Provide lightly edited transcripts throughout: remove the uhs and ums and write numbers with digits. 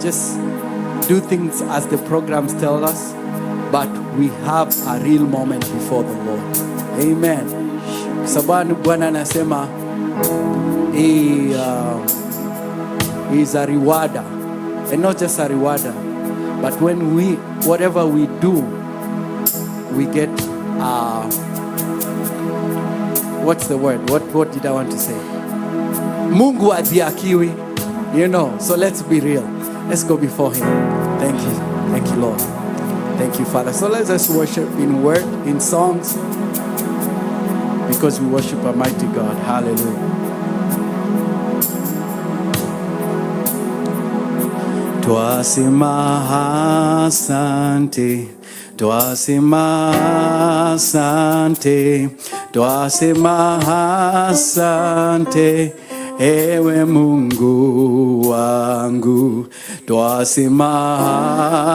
just do things as the programs tell us, but we have a real moment before the Lord. Amen. Sababu Bwana anasema is a rewarder, and not just a rewarder, but when whatever we do, we get what's the word? What did I want to say? Mungu adhiakiwi, so let's be real. Let's go before him. Thank you, Lord. Thank you, Father. So let's just worship in word, in songs, because we worship a mighty God. Hallelujah. Twasema asante, twasema asante, twasema asante, ewe Mungu wangu. Twasema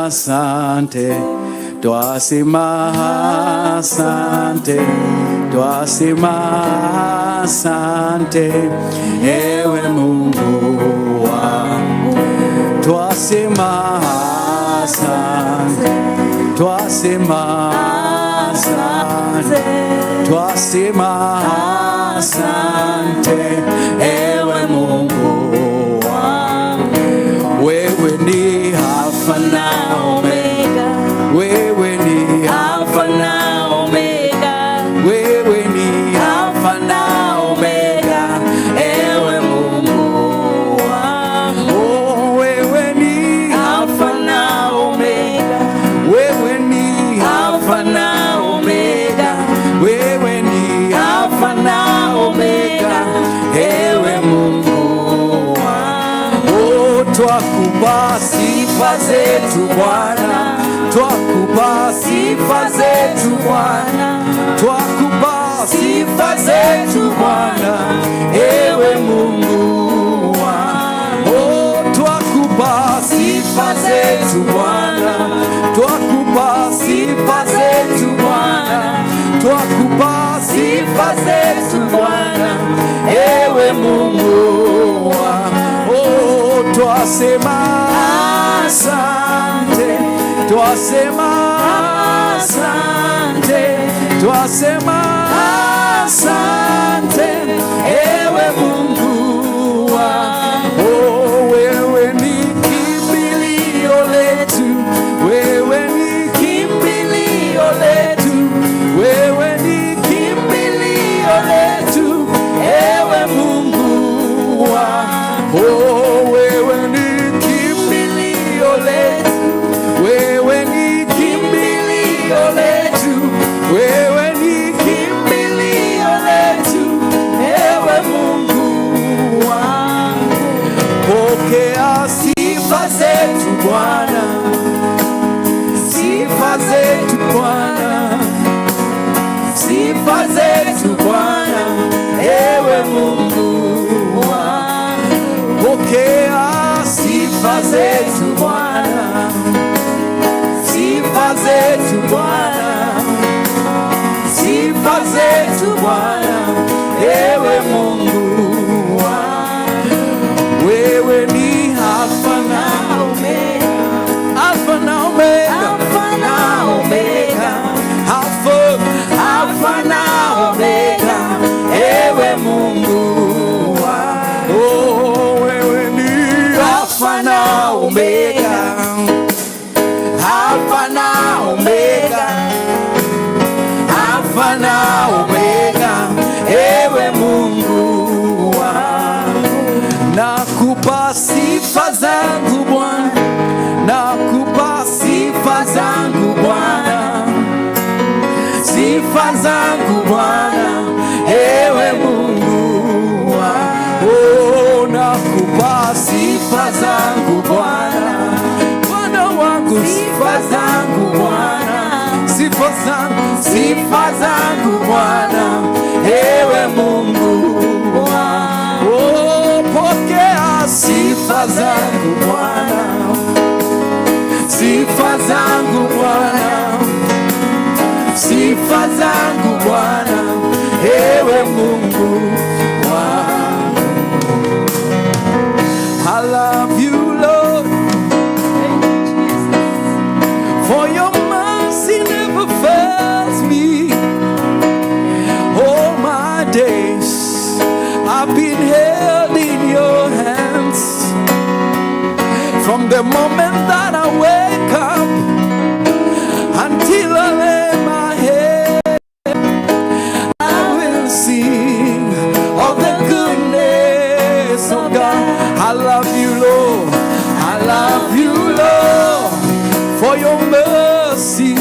asante, twasema asante, twasema asante, ewe Mungu wangu. Twasema asante, twasema asante, twasema asante, ewe Mungu wangu. Wewe ni Alfa na Omega, wewe ni Alfa na Omega, wewe ni Alfa na Omega, ewe Mungu wangu. Oh, wewe ni Alfa na Omega, wewe ni Alfa na Omega, wewe ni Alfa na Omega, ewe Mungu wangu. Oh, twakupa sifa zetu Bwana, twakupa sifa zetu Bwana, twakupa sifa zetu Bwana, ewe Mungu wangu. Oh, twakupa sifa zetu Bwana, twakupa sifa zetu Bwana, twakupa sifa zetu Bwana, ewe Mungu wangu. Oh, twasema asante, twasema asante, twasema asante, ewe Mungu wangu. Oh, wewe ni kimbilio letu, wewe ni kimbilio letu, wewe ni kimbilio letu, ewe Mungu wangu. Oh, wewe ni kimbilio letu, wewe ni kimbilio letu, wewe ni kimbilio letu, ewe Mungu wangu. Pokea sifa zetu Bwana, sifa zetu Bwana, sifa zetu Bwana, ewe Mungu wangu. Pokea sifa zetu Bwana, sifa zetu Bwana, sifa zetu Bwana, ewe Mungu wangu. Wewe ni Alfa na Omega, Alfa na Omega, Alfa na Omega, Alfa na Omega, ewe Mungu wangu. Oh, wewe ni Alfa na Omega, Alfa na Omega, Alfa na Omega, ewe Mungu wangu. Nakupa sifa zangu Bwana, nakupa sifa zangu Bwana, sifa zangu Bwana, ewe Mungu wangu. Oh, nakupa sifa zangu Bwana, Bwana wangu, sifa zangu Bwana, sifa zangu Bwana, ewe Mungu wangu. Oh, pokea sifa zangu Bwana, sifa zangu Bwana, sifa zangu Bwana, ewe Mungu wangu. I love you Lord, From the moment that I wake up until I lay my head, I will sing of the goodness of God. I love you, Lord. I love you, Lord, for your mercy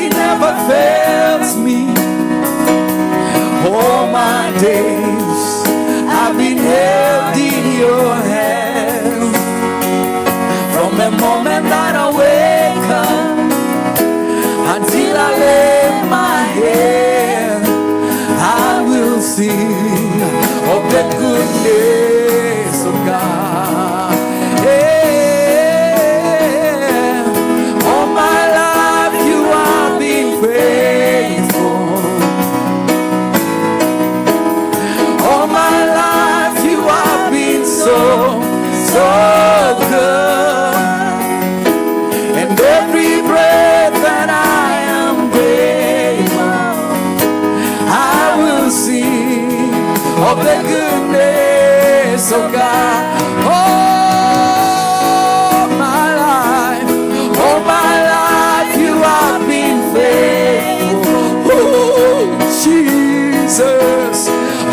never fails me. All my days I've been held in your hand. From the moment that I wake up until I lay my head, I will sing of the goodness of God. Yeah. All my life you have been faithful. All my life you have been so good. And every breath that I am grateful, I will sing of the goodness of God. All my life you have been faithful. Oh, Jesus,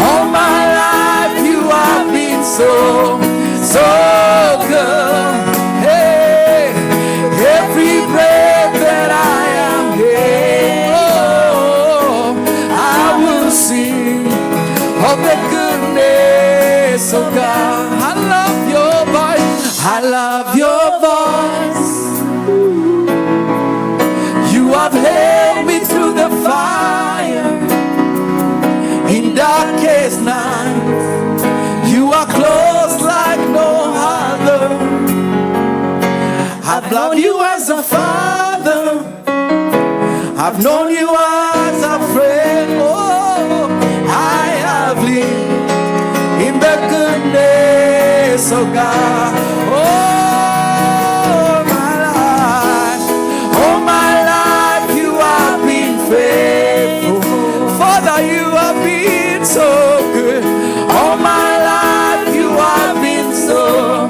all my life you have been so good. Hey, every breath that I am able, I will sing of the goodness of God. I love your voice. I love your voice. You have held me through the fire in darkest night. You are close like no other. I've loved you as a father. I've known you as a friend. Oh, I have lived in the goodness of God. Oh, my life you have been faithful. Father, you have been so good. All my life you have been so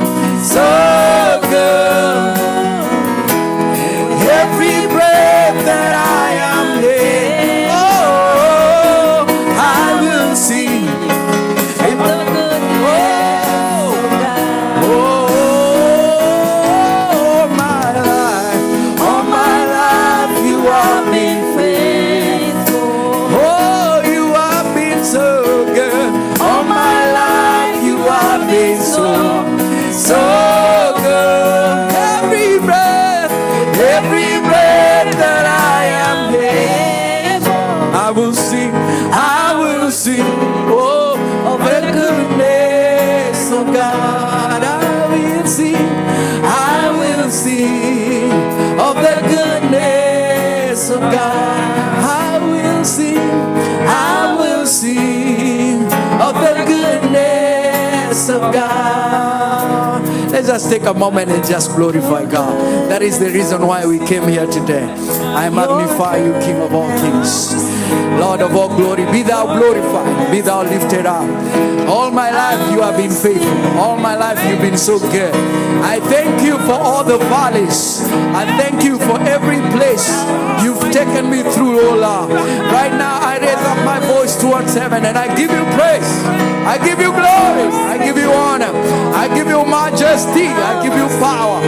good. Every breath that I am in, oh, I will sing. Oh, my life, all my life you have been faithful. Oh, you have been so good. All my life you have been so good. Every breath that I am able, I will sing, oh, of the goodness of God. I will sing of the goodness of God. I will sing of the goodness of God. Let's just take a moment and just glorify God. That is the reason why we came here today. I magnify you, King of all kings, Lord of all glory. Be thou glorified, be thou lifted up. All my life you have been faithful. All my life you've been so good. I thank you for all the valleys. I thank you for every place you've taken me through, oh Lord. Right now I raise up my voice towards heaven and I give you praise. I give you glory. I give you honor. I give you majesty. I give you power.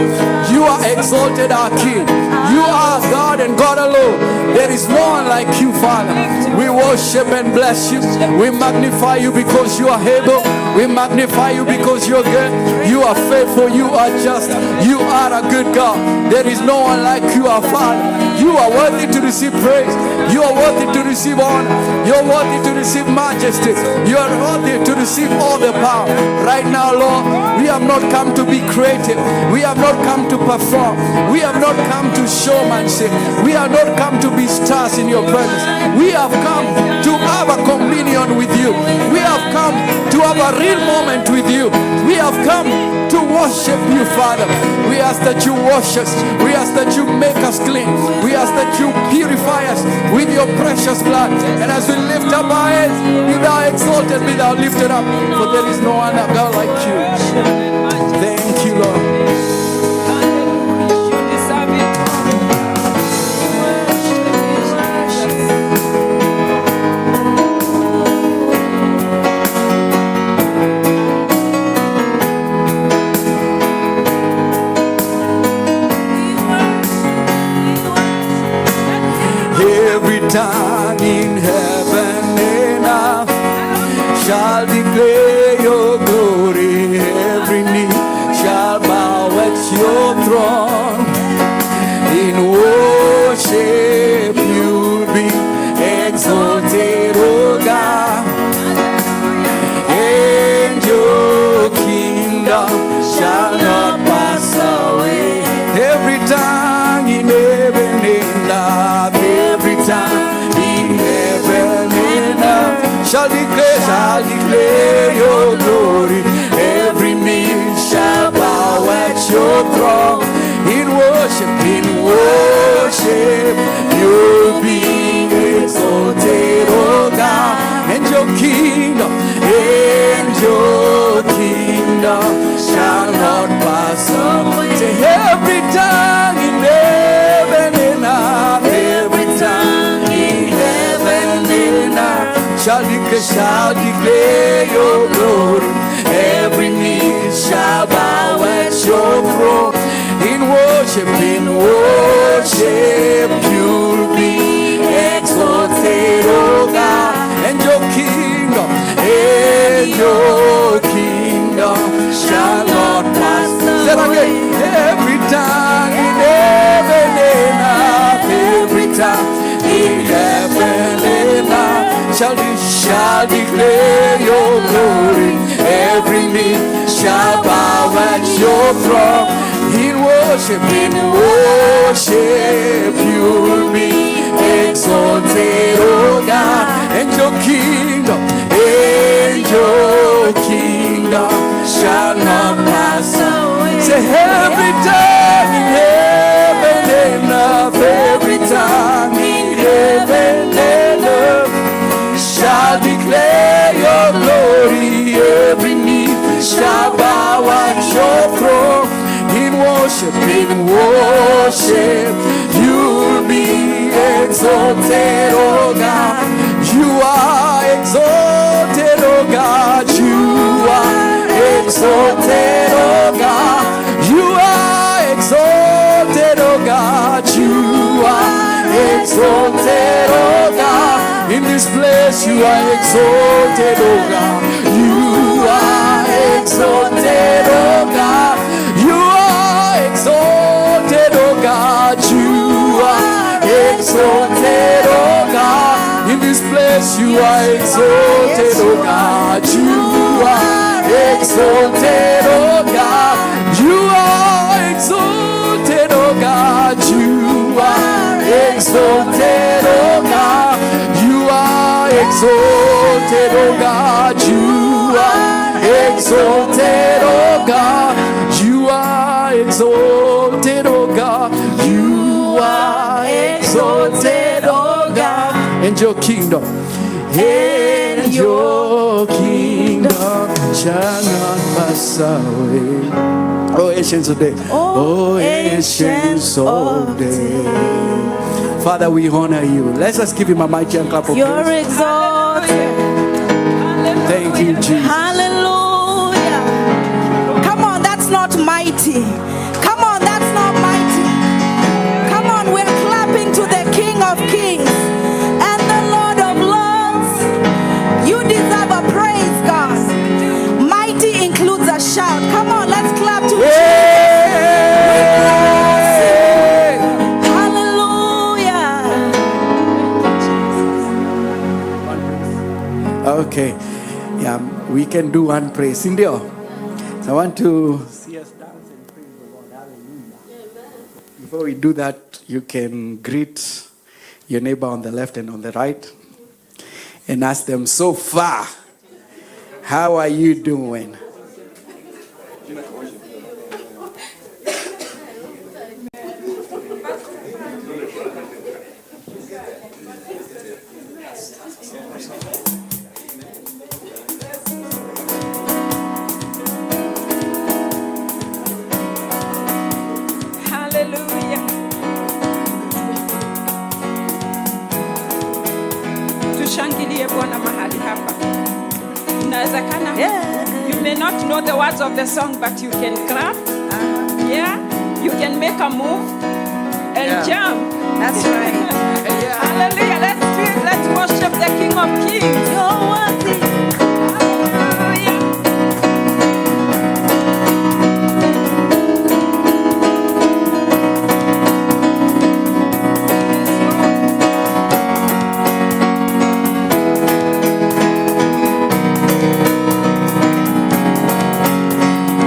You are exalted, our King. You are God and God alone. There is no one like you, Father. We worship and bless you. We magnify you because you are able. We magnify you because you're good. You are faithful. You are just. You are a good God. There is no one like you, our Father. You are worthy to receive praise. You are worthy to receive honor. You are worthy to receive majesty. You are worthy to receive all the power. Right now, Lord, we have not come to be creative. We have not come to perform. We have not come to showmanship. We have not come to be stars in your presence. We have come to have a communion with you. We have come to have a real moment with you. We have come to worship you, Father. We ask that you wash us. We ask that you make us clean. We ask that you purify us with your precious blood. And as we lift up our heads, be thou exalted, be thou lifted up. For there is no one God like you. Thank you, Lord. tongue in heaven and earth shall declare your glory. Every knee shall bow at your throne. In worship you'll be exalted, O God. And your kingdom shall not pass away. Every tongue in heaven and earth, every tongue in heaven and earth shall declare your glory. Every knee shall bow at your throne. In worship, you'll be exalted, O God. And your kingdom shall not pass away. To every tongue in heaven and earth, every tongue in heaven and earth shall declare your glory. Every knee shall bow at your throne. In worship, you'll be exalted, O God. And your kingdom shall not pass away. Say that again. Every tongue in heaven and earth, every tongue in heaven and earth shall declare your glory. Every knee shall bow at your throne. In worship, you'll be exalted, O God. And your kingdom shall not pass away. Say every tongue in heaven and earth, every tongue in heaven and earth shall declare your glory. Every knee shall bow at your throne. In worship, you'll be exalted, O God. You are exalted, O God. You are exalted, O God. You are exalted, O God. You are exalted, O God. In this place, you are exalted, O God. You are exalted, O God. You are exalted, O God. You are exalted, O God. In this place, you are exalted, O God. You are exalted, O God. You are exalted, O God. You are exalted, O God. You are exalted, O God. You are exalted, O God. You are exalted, O God. You are exalted, O God. And your kingdom, and your kingdom shall not pass away. Oh, ancients of days. Oh, ancients of days. Father, we honor you. Let's just give him a mighty and clap of praise. You're exalted. Thank you, Jesus. Hallelujah. Come on, that's not mighty. Come on, that's not mighty. Come on, we're clapping to the King of Kings and the Lord of Lords. You deserve a praise, God. Mighty includes a shout. Come on, let's clap to Jesus. Okay, yeah, we can do one praise. Indio, so I want to see us dance and praise the Lord. Hallelujah. Before we do that, you can greet your neighbor on the left and on the right and ask them, so far, how are you doing? Tushangilie Bwana mahali hapa. Inawezekana. You may not know the words of the song, but you can clap. Yeah. You can make a move and jump. That's right. Hallelujah. Hallelujah. Let's do it. Let's worship the King of Kings. You're worthy. Hallelujah.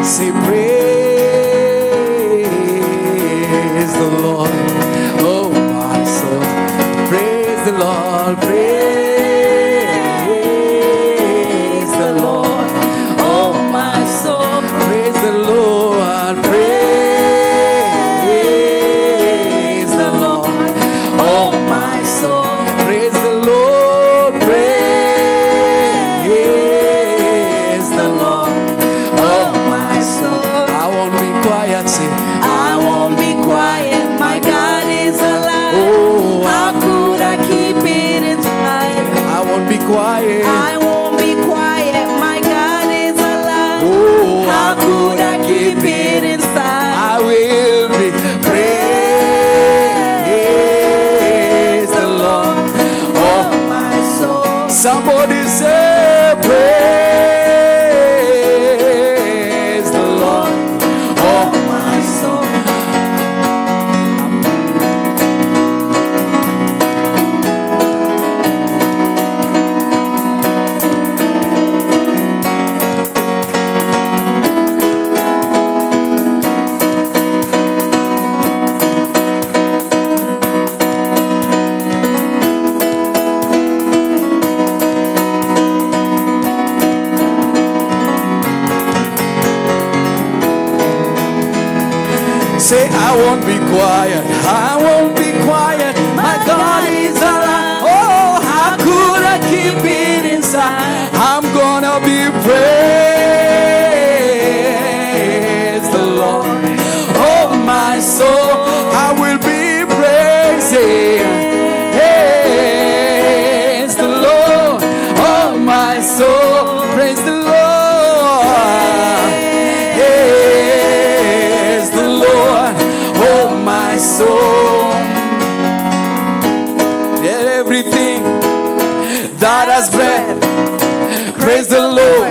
Say praise the Lord, oh my soul. Praise the Lord, praise the Lord, oh my soul. Praise the Lord, praise the Lord, oh my soul. Praise the Lord, praise the Lord, oh my soul. I won't be quiet, say, I won't be quiet. My God is alive. oh, How could I keep it inside? I won't be quiet. I won't be quiet. My God is alive. Oh, How could I keep it inside? I will be praise the Lord, oh my soul. Somebody say praise the Lord, oh my soul. Say, I won't be quiet. I won't be quiet. My God is alive. Oh, how could I keep it inside? I'm gonna be praise the Lord. Oh, my soul, I will be praising. Praise the Lord. Oh, my soul, praise the Lord. Praise the Lord. Oh, my soul. Let everything that has breath praise the Lord.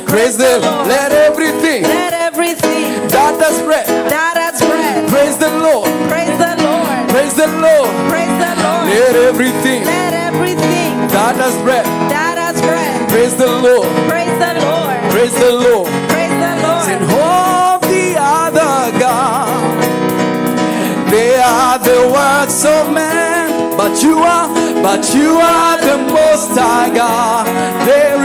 Praise the Lord. Let everything Let everything that has breath that has breath praise the Lord. praise the Lord. Praise the Lord. Praise the Lord. Let everything Let everything that has breath that has breath praise the Lord. praise the Lord. Praise the Lord. Praise the Sing Lord. of the other God. They are the words of man, but you are the most high God. There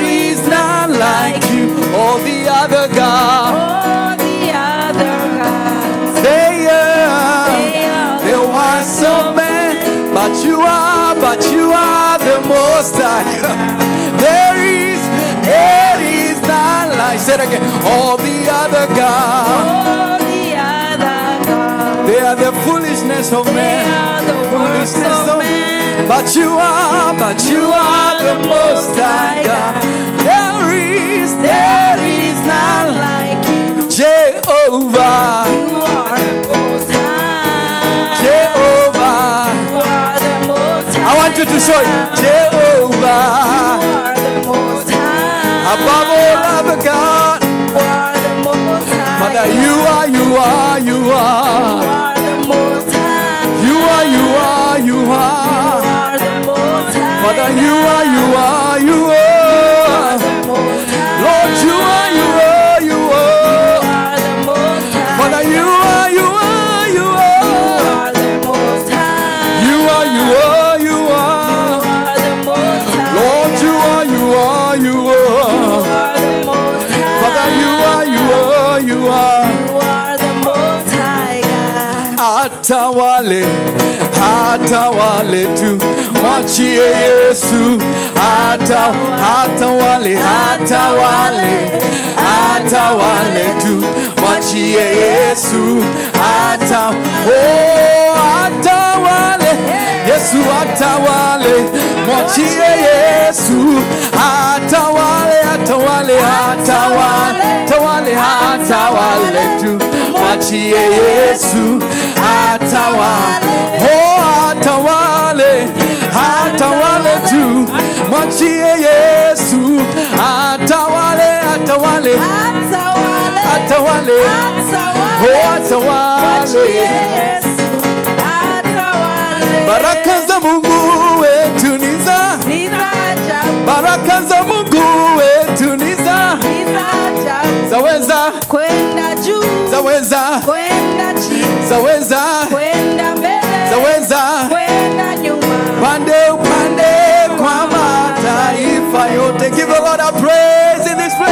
is none like you. All the other God, All the other gods, they are they are the words of man, but you are the most high God. There is none like. Say it again. All the other God, all the other gods. they are the foolishness of They man. are the works Foolishness of man. But you are the most high God. There is none like you. Jehovah, You are the most high. Jehovah. You are the most high. I want you to show it. Jehovah, You are the most high. above all other God. You are the most high. Father, you are. You are the most high. You are. You are the most high. Father, you are. You are the most high. Lord, you are. You are the most high. Father, you are. You are the most high. You are. You are the most high. Lord, you are. You are the most high. Father, you are. You are the most high God. Atawale tu, mwachie Yesu. Atawale tu, mwachie Yesu. Atawale, Yesu atawale, mwachie Yesu. Atawale tu, mwachie Yesu. Atawale, oh mwachie Yesu atawale, atawale, atawale, atawale. Baraka za Mungu wetu ni za baraka za Mungu wetu ni za zaweza kwenda juu, zaweza kwenda chini, zaweza kwenda mbele, zaweza kwenda nyuma, pande upande kwa mataifa yote. Give the Lord a praise in this place.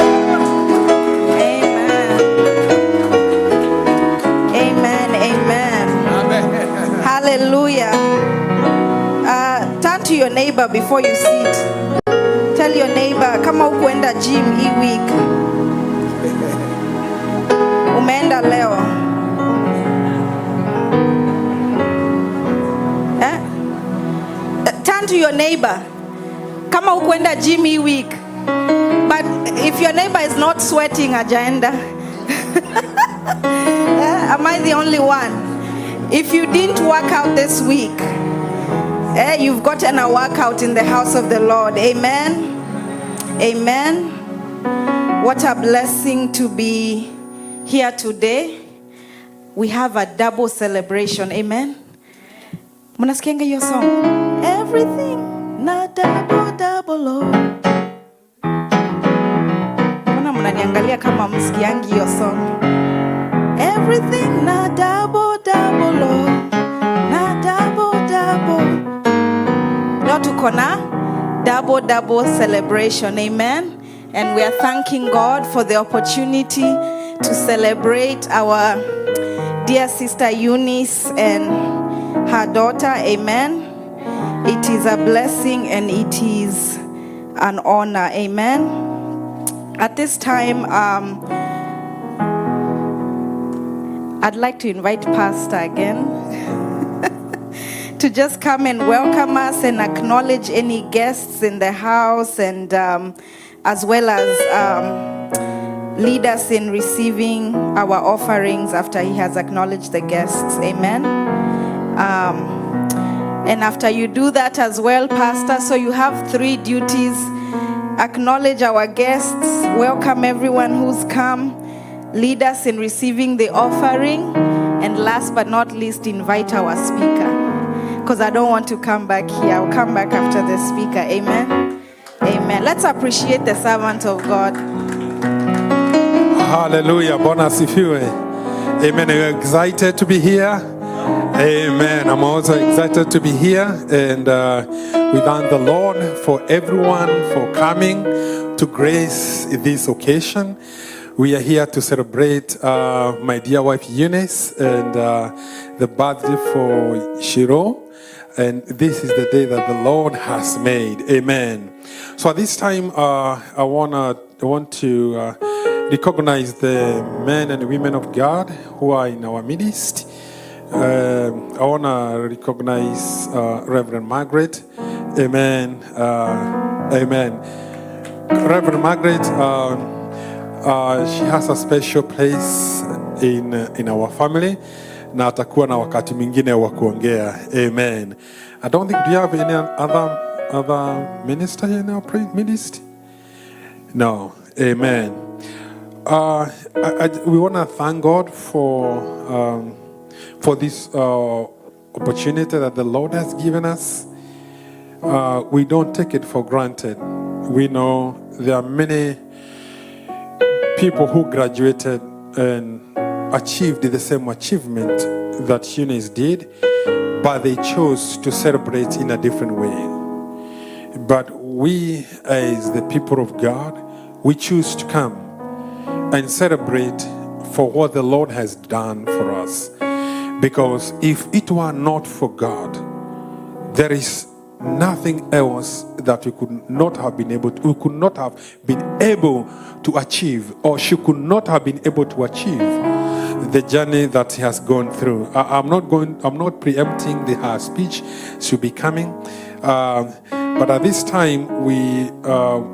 Amen. Amen. Amen. Hallelujah. Turn to your neighbor before you sit. Tell your neighbor, kama ukuenda gym hii week, umeenda leo, turn to your neighbor, kama ukuenda gym hii week. But if your neighbor is not sweating agenda, am I the only one? If you didn't work out this week, you've gotten a workout in the house of the Lord. Amen. Amen. What a blessing to be here today. We have a double celebration. Amen. Mnasikianga hiyo song? Everything na double oh. Mbona mnaniangalia kama msikiangi hiyo song? Everything na double oh. Na double. Leo tuko na double celebration. Amen. And we are thanking God for the opportunity to celebrate our dear sister Eunice and her daughter. Amen. It is a blessing and it is an honor. Amen. At this time, I'd like to invite Pastor again to just come and welcome us and acknowledge any guests in the house, and as well as lead us in receiving our offerings after he has acknowledged the guests. Amen. And after you do that as well, Pastor, so you have 3 duties. Acknowledge our guests, welcome everyone who's come, lead us in receiving the offering, and last but not least, invite our speaker. Because I don't want to come back here. I'll come back after the speaker. Amen. Amen. Let's appreciate the servant of God. Hallelujah. Bwana asifiwe. Amen. Are you excited to be here? Amen. I'm also excited to be here. And we thank the Lord for everyone for coming to grace this occasion. We are here to celebrate my dear wife Eunice and the birthday for Shiro. And this is the day that the Lord has made. Amen. So at this time, I want to recognize the men and women of God who are in our midst. I want to recognize Reverend Margaret. Amen. Amen. Reverend Margaret, she has a special place in our family. Na atakuwa na wakati mwingine wa kuongea. Amen. I don't think, do you have any other minister here in our ministry? No. Amen. We want to thank God for this opportunity that the Lord has given us. We don't take it for granted. We know there are many people who graduated and achieved the same achievement that Eunice did, but they chose to celebrate in a different way. But we, as the people of God, we choose to come and celebrate for what the Lord has done for us. Because if it were not for God, there is nothing else that we could not have been able to achieve, or she could not have been able to achieve the journey that he has gone through. I'm not preempting her speech. She'll be coming. But at this time, I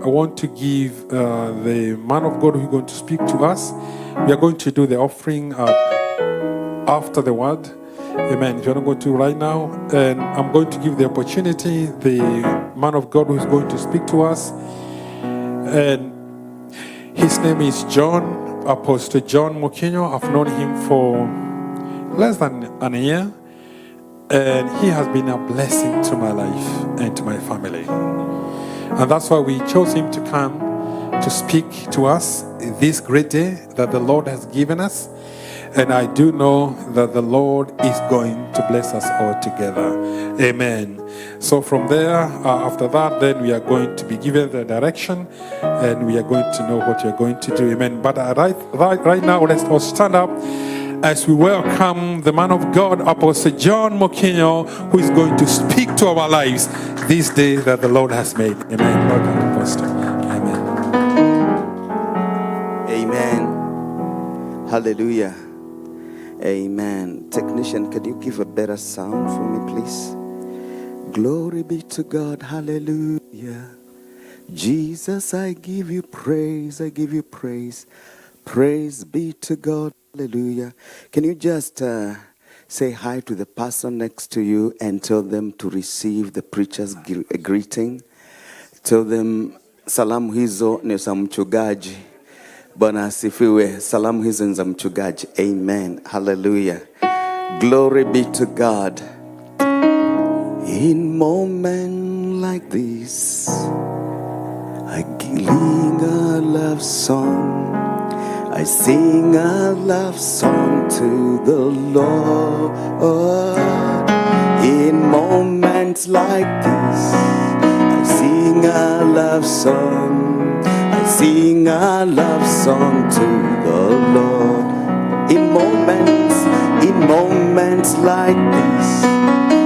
want to give the man of God who is going to speak to us. We are going to do the offering after the word. Amen. If you're not going to right now, and I'm going to give the opportunity, the man of God who is going to speak to us. And his name is John, Apostle John Mokinyo. I've known him for less than a year. And he has been a blessing to my life and to my family. And that's why we chose him to come to speak to us this great day that the Lord has given us. And I do know that the Lord is going to bless us all together. Amen. So from there, after that, then we are going to be given the direction and we are going to know what you're going to do. Amen. But right now, let's all stand up as we welcome the man of God, Apostle John Mokinyo, who is going to speak to our lives this day that the Lord has made. Amen. Welcome, Apostle. Amen. Amen. Hallelujah. Amen. Technician, can you give a better sound for me, please? Glory be to God. Hallelujah. Jesus, I give you praise. I give you praise. Praise be to God. Hallelujah. Can you just say hi to the person next to you and tell them to receive the preacher's greeting? Tell them salamu hizo ni za mchungaji. Bwana asifiwe. Salamu hizo ni za mchungaji. Amen. Hallelujah. Glory be to God. In moments like this, I sing a love song. I sing a love song to the Lord. In moments like this, I sing a love song. I sing a love song to the Lord. In moments like this,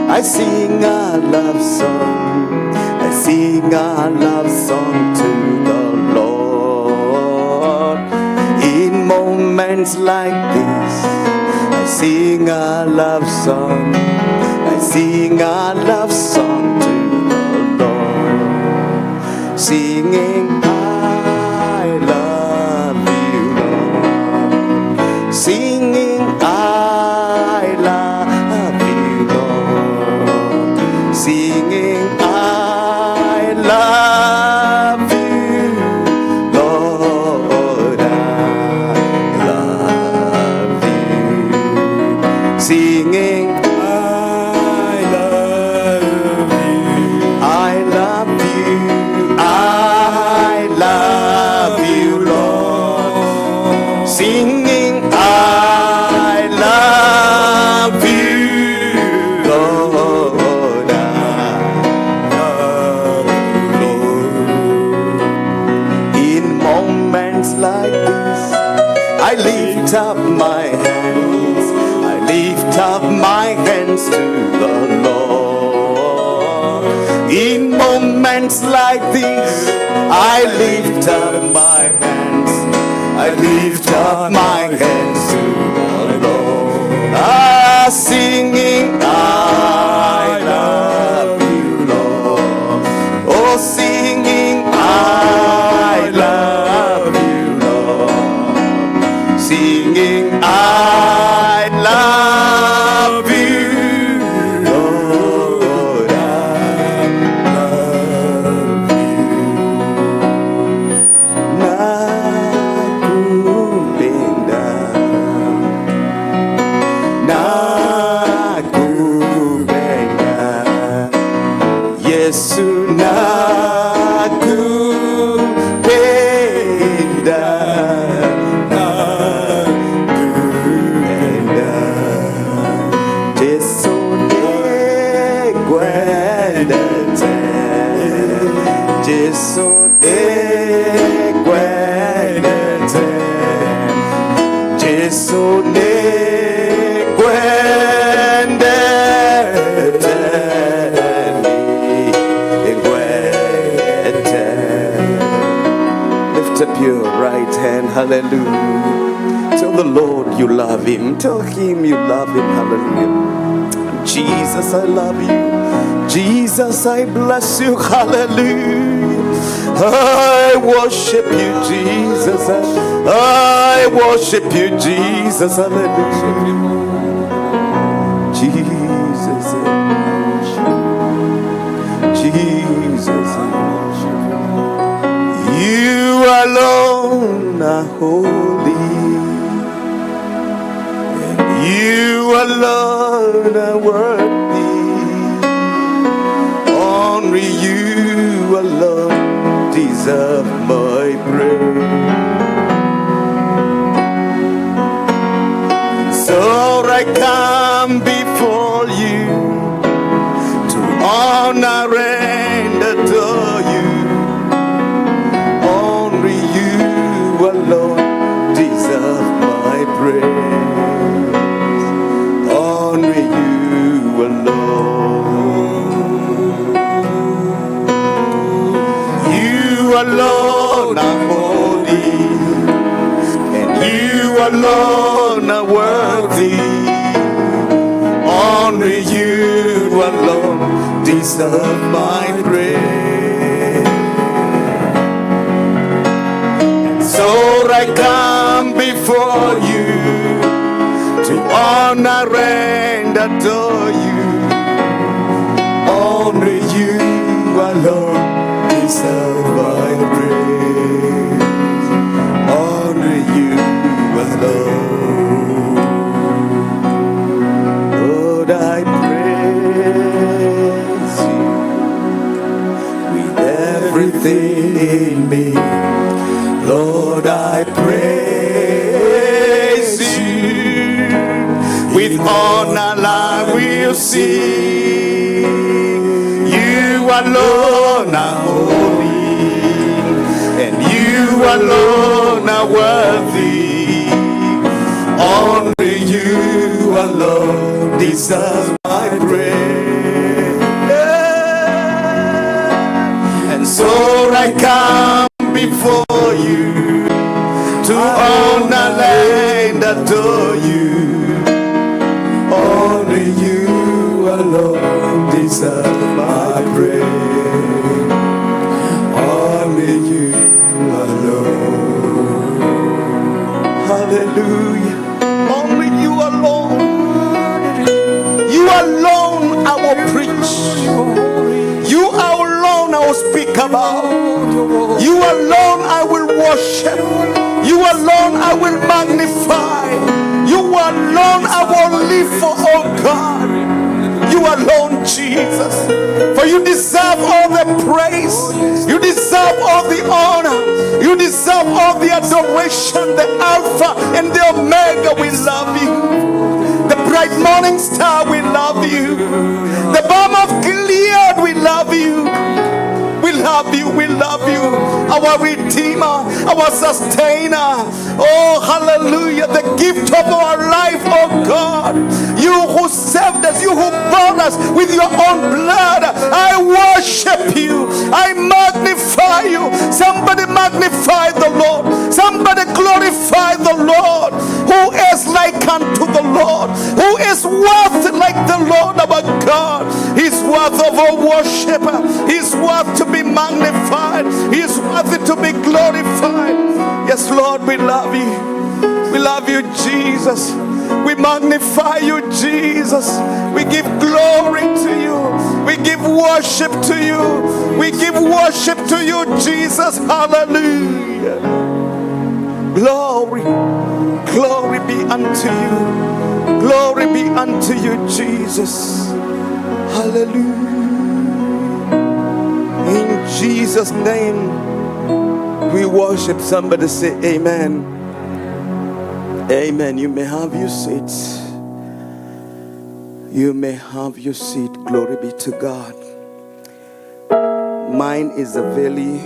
I sing a love song. I sing a love song to the Lord. In moments like this, I sing a love song. I sing a love song to the Lord. Singing, I love you, Lord. Singing, I love you, Lord. Singing, I love you, Lord. I love you. Singing, I love you. I love you. I love you, Lord. Singing, I love you, Lord. I love you. In moments like this, I lift up my hands. I lift up my hands to the Lord. In moments like this, I lift up my hands. I lift up my hands to the Lord. Ah, singing, I love you, Lord. Oh, singing, I love you, Lord. Singing, I love you, Lord. I love you. Nakupenda, nakupenda, Yesu nakupenda, nakupenda, Yesu nekwendete, Yesu nekwendete, Yesu nekwendete, nekwendete. Lift up your right hand, hallelujah. Tell the Lord you love him. Tell him you love him, hallelujah. Jesus, I love you. Jesus, I bless you, hallelujah. I worship you, Jesus. I worship you, Jesus. Hallelujah. Jesus, Jesus, you alone are holy, and you alone are worthy. Only you alone deserve my praise. So I come before you to honor and adore you. Only you alone deserve my praise. Only you alone. You alone are holy, and you alone are worthy. Only you alone deserve my praise. So I come before you to honor and adore you. Only you alone deserve my praise. Only you alone. Lord, I praise you with everything in me. Lord, I praise you with honor I will sing. You alone are holy, and you alone are worthy. Only you alone deserve my praise. And so I come before you to honor and adore you. Only you alone deserve my praise. Only you alone. Hallelujah. Only you alone. You alone I will preach. You alone I will speak about. You alone I will worship. You alone I will magnify. You alone I will live for, oh God. You alone, Jesus. For you deserve all the praise. You deserve all the honor. You deserve all the adoration. The Alpha and the Omega, we love you. The bright morning star, we love you. The balm of Gilead, we love you. We love you, we love you, our Redeemer, our Sustainer. Oh, hallelujah, the gift of our life, oh God. You who saved us, you who bought us with your own blood. I worship you, I magnify you. Somebody magnify the Lord. Somebody glorify the Lord. Who is like unto the Lord? Who is worth like the Lord our God? He's worth of our worship. He's worth to be magnified. He's worthy to be glorified. Yes, Lord, we love you. We love you, Jesus. We magnify you, Jesus. We give glory to you. We give worship to you. We give worship to you, Jesus. Hallelujah. Glory, glory be unto you. Glory be unto you, Jesus. Hallelujah. In Jesus' name we worship. Somebody say amen. Amen. You may have your seat. You may have your seat. Glory be to God. Mine is a very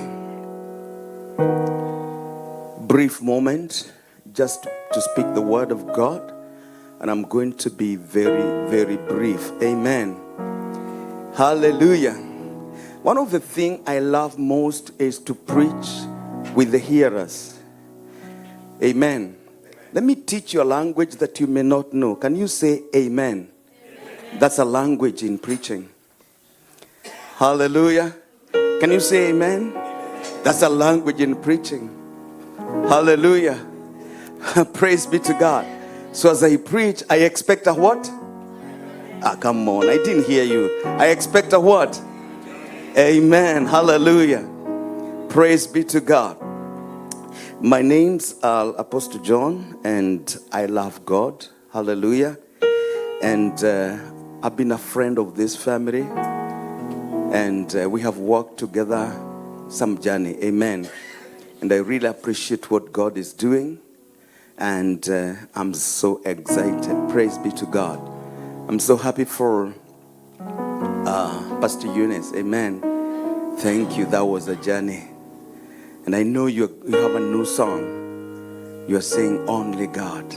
brief moment just to speak the word of God. And I'm going to be very, very brief. Amen. Hallelujah. One of the things I love most is to preach with the hearers. Amen. Let me teach you a language that you may not know. Can you say amen? Amen. That's a language in preaching. Hallelujah. Can you say amen? Amen. That's a language in preaching. Hallelujah. Praise be to God. So as I preach, I expect a what? Come on. I didn't hear you. I expect a what? Amen. Hallelujah. Praise be to God. My name's Apostle John, and I love God. Hallelujah. And I've been a friend of this family, and we have walked together some journey. Amen. And I really appreciate what God is doing, and I'm so excited. Praise be to God. I'm so happy for Pastor Eunice. Amen. Thank you. That was a journey. And I know you have a new song. You are saying, only God.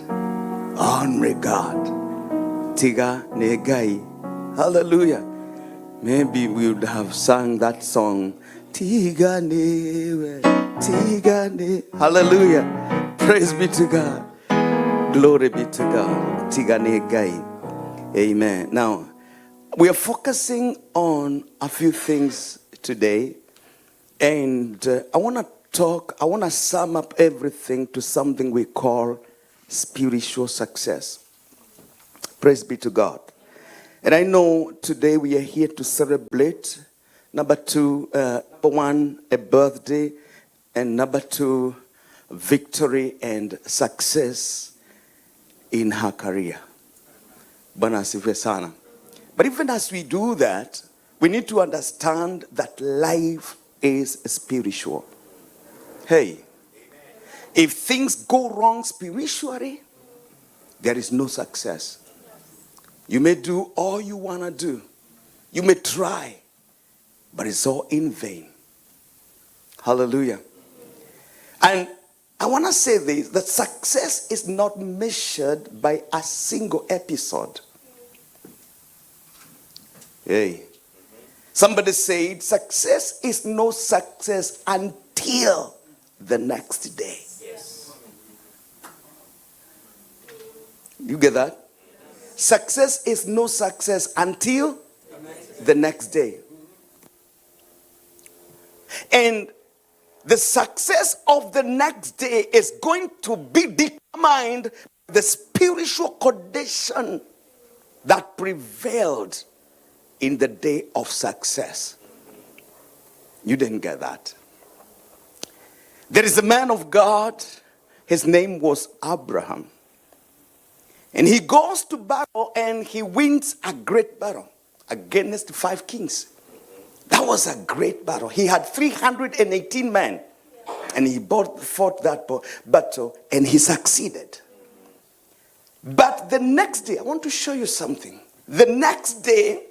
Only God. Tiga negai. Hallelujah. Maybe we would have sung that song. Tiga ne. Tiga ne. Hallelujah. Praise be to God. Glory be to God. Tiga negai. Amen. Now, we are focusing on a few things today. And I want to sum up everything to something we call spiritual success. Praise be to God. And I know today we are here to celebrate, number one, a birthday, and number two, victory and success in her career. Bwana asifiwe sana. But even as we do that, we need to understand that life is spiritual. Hey, if things go wrong spiritually, there is no success. You may do all you want to do. You may try, but it's all in vain. Hallelujah. And I want to say this, that success is not measured by a single episode. Hey. Somebody said, success is no success until the next day. Yes. You get that? Success is no success until the next day. And the success of the next day is going to be determined by the spiritual condition that prevailed in the day of success. You didn't get that. There is a man of God. His name was Abraham. And he goes to battle and he wins a great battle against 5 kings. That was a great battle. He had 318 men. And he fought that battle and he succeeded. But the next day, I want to show you something. The next day,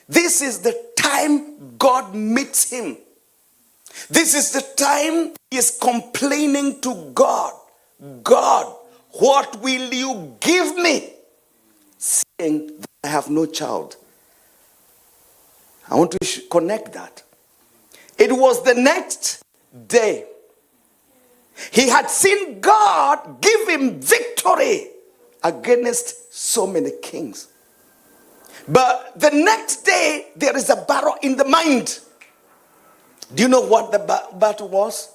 this is the time God meets him. This is the time he is complaining to God. God, what will you give me? Saying that I have no child. I want to connect that. It was the next day. He had seen God give him victory against so many kings. But the next day, there is a battle in the mind. Do you know what the battle was?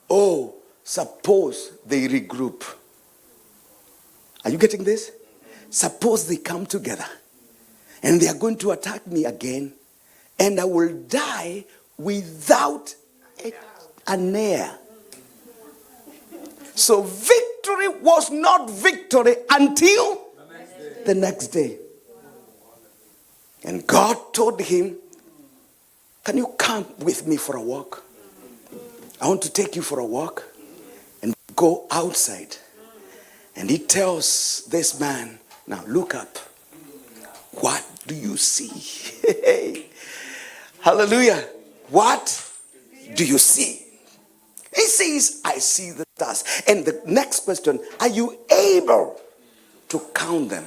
Oh, suppose they regroup. Are you getting this? Suppose they come together and they are going to attack me again, and I will die without an heir. So victory was not victory until the next day. And God told him, can you come with me for a walk? I want to take you for a walk and go outside. And he tells this man, now look up. What do you see? Hallelujah. What do you see? He says, I see the stars. And the next question, are you able to count them?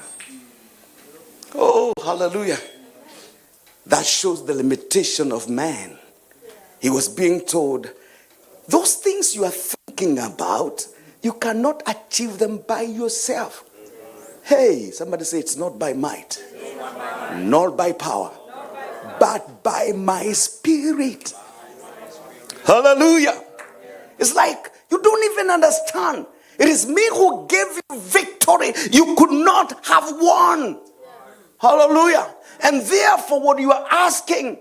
Oh, hallelujah. That shows the limitation of man. He was being told, those things you are thinking about, you cannot achieve them by yourself. Hey, somebody say, it's not by might, not by power, but by my spirit. Hallelujah. It's like you don't even understand. It is me who gave you victory. You could not have won. Hallelujah. And therefore, what you are asking,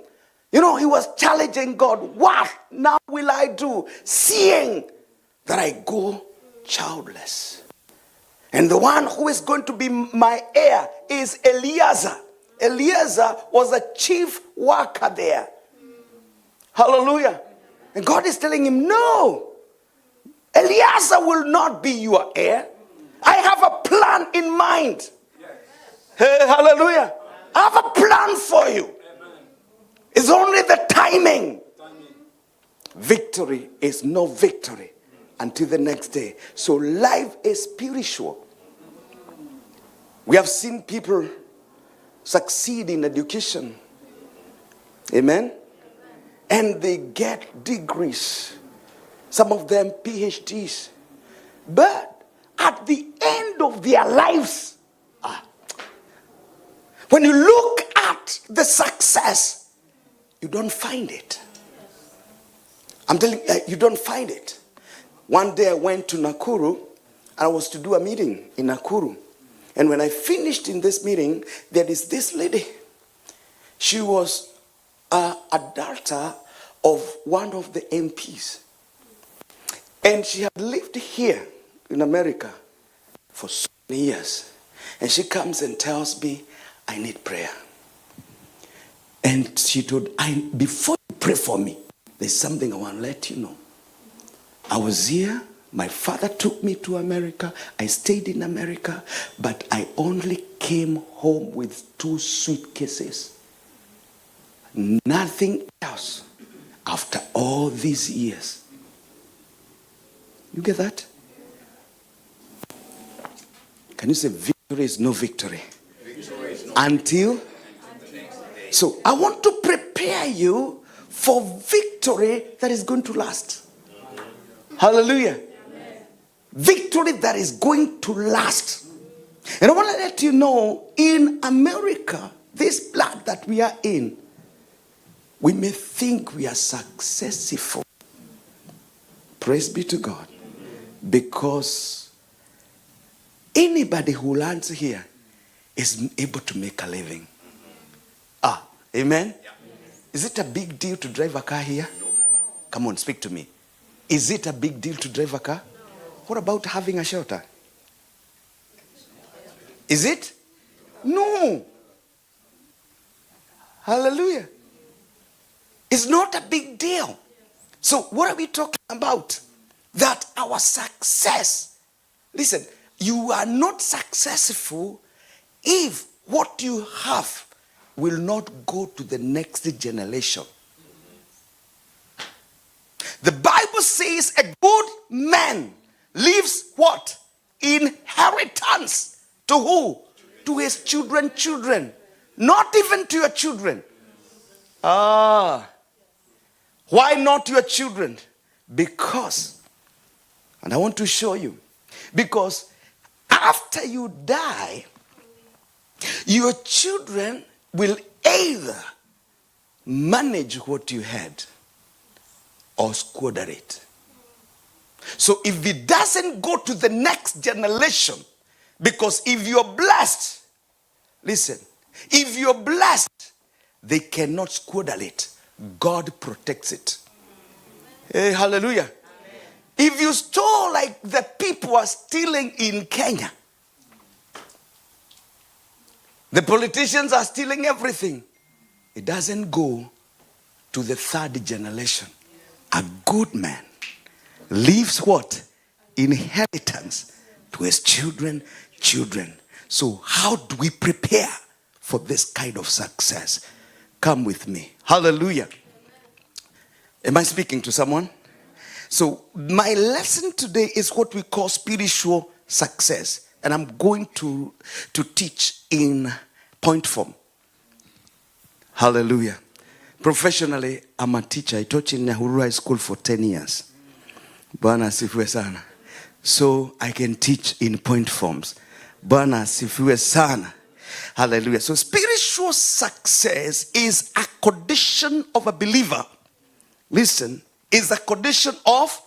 he was challenging God. What now will I do, seeing that I go childless? And the one who is going to be my heir is Eliezer. Eliezer was a chief worker there. Hallelujah. And God is telling him, no, Eliezer will not be your heir. I have a plan in mind. Hey, hallelujah. I have a plan for you. It's only the timing. Victory is no victory until the next day. So life is spiritual. We have seen people succeed in education. Amen. And they get degrees. Some of them PhDs. But at the end of their lives, when you look at the success, you don't find it. I'm telling you, you don't find it. One day I went to Nakuru, and I was to do a meeting in Nakuru. And when I finished in this meeting, there is this lady. She was a daughter of one of the MPs. And she had lived here in America for so many years. And she comes and tells me, I need prayer. And she told, before you pray for me, there's something I want to let you know. I was here. My father took me to America. I stayed in America. But I only came home with 2 suitcases. Nothing else after all these years. You get that? Can you say victory is no victory? Until? So I want to prepare you for victory that is going to last. Hallelujah. Victory that is going to last. And I want to let you know, in America, this blood that we are in, we may think we are successful. Praise be to God. Because anybody who lands here is able to make a living. Amen? Yeah. Is it a big deal to drive a car here? No. Come on, speak to me. Is it a big deal to drive a car? No. What about having a shelter? Is it? No. Hallelujah. It's not a big deal. So what are we talking about? That our success, listen, you are not successful if what you have will not go to the next generation. The Bible says a good man leaves what? Inheritance. To who? To his children. Not even to your children. Why not your children? Because, and I want to show you, because after you die, your children will either manage what you had or squander it. So if it doesn't go to the next generation, because if you're blessed, listen, if you're blessed, they cannot squander it. God protects it. Hey, hallelujah. Amen. If you stole like the people are stealing in Kenya, the politicians are stealing everything, it doesn't go to the 3rd generation. A good man leaves what? Inheritance to his children. So how do we prepare for this kind of success? Come with me. Hallelujah. Am I speaking to someone? So my lesson today is what we call spiritual success. And I'm going to teach in point form. Hallelujah. Professionally, I'm a teacher. I taught in Nyahururu High School for 10 years. Bwana asifiwe sana. So I can teach in point forms. Bwana asifiwe sana. Hallelujah. So spiritual success is a condition of a believer. Listen, is a condition of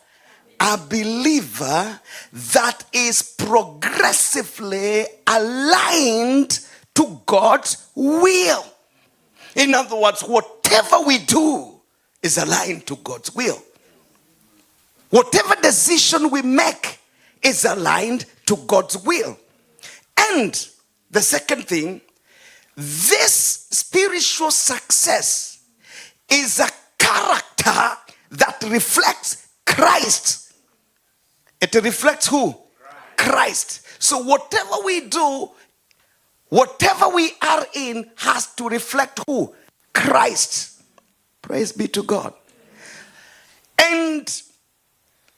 a believer that is progressively aligned to God's will. In other words, whatever we do is aligned to God's will. Whatever decision we make is aligned to God's will. And the second thing, this spiritual success is a character that reflects Christ. It reflects who? Christ. So whatever we do, whatever we are in, has to reflect who? Christ. Praise be to God. And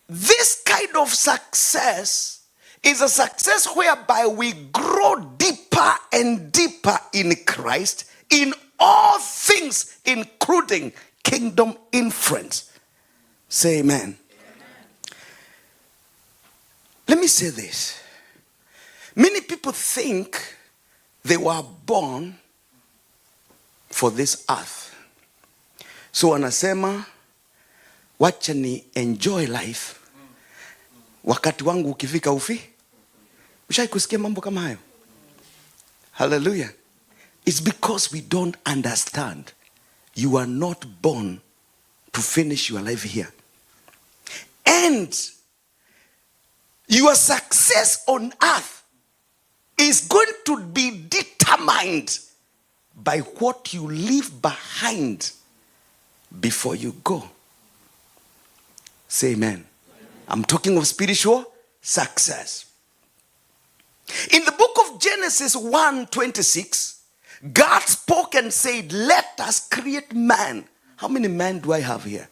this kind of success is a success whereby we grow deeper and deeper in Christ in all things, including kingdom influence. Say amen. Let me say this. Many people think they were born for this earth. So wanasema, wacha ni enjoy life. Wakati wangu ukifika ufi. Ushai kusikia mambo kama hayo? Hallelujah. It's because we don't understand. You are not born to finish your life here. And your success on earth is going to be determined by what you leave behind before you go. Say amen. I'm talking of spiritual success. In the book of Genesis 1:26, God spoke and said, let us create man. How many men do I have here?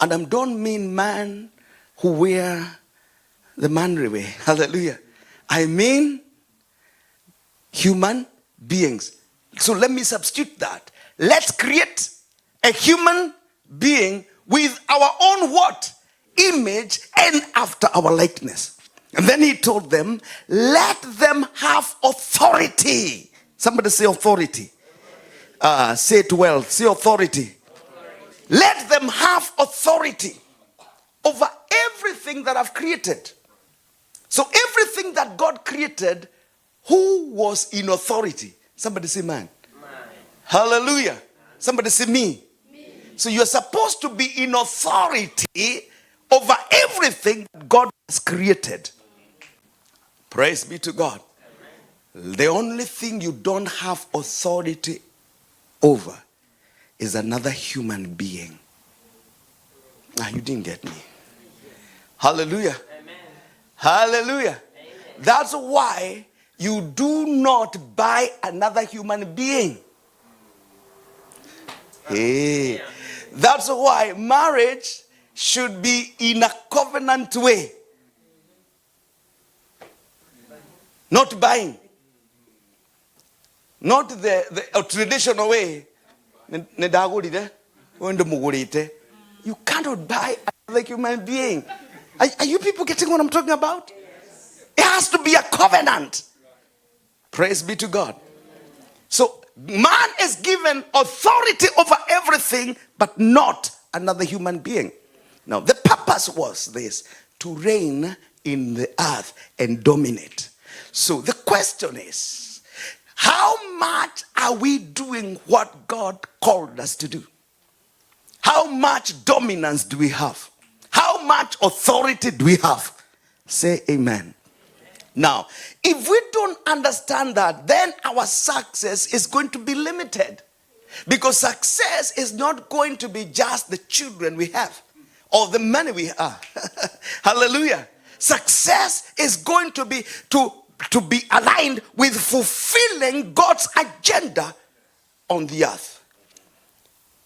And I don't mean man who wear the manly way. Hallelujah. I mean human beings. So let me substitute that. Let's create a human being with our own what? Image and after our likeness. And then he told them, let them have authority. Somebody say authority. Say it well. Say authority. Let them have authority over everything that I've created. So everything that God created, who was in authority? Somebody say man. Hallelujah. Somebody say me. So you're supposed to be in authority over everything that God has created. Praise be to God. The only thing you don't have authority over is another human being. You didn't get me. Hallelujah. Amen. Hallelujah. Amen. That's why you do not buy another human being. Hey. That's why marriage should be in a covenant way. Not buying. Not the traditional way. You cannot buy another human being. Are you people getting what I'm talking about? Yes. It has to be a covenant. Praise be to God. So man is given authority over everything, but not another human being. Now the purpose was this: to reign in the earth and dominate. So the question is, how much are we doing what God called us to do? How much dominance do we have? How much authority do we have? Say amen. Now, if we don't understand that, then our success is going to be limited. Because success is not going to be just the children we have or the money we have. Hallelujah. Success is going to be to be aligned with fulfilling God's agenda on the earth.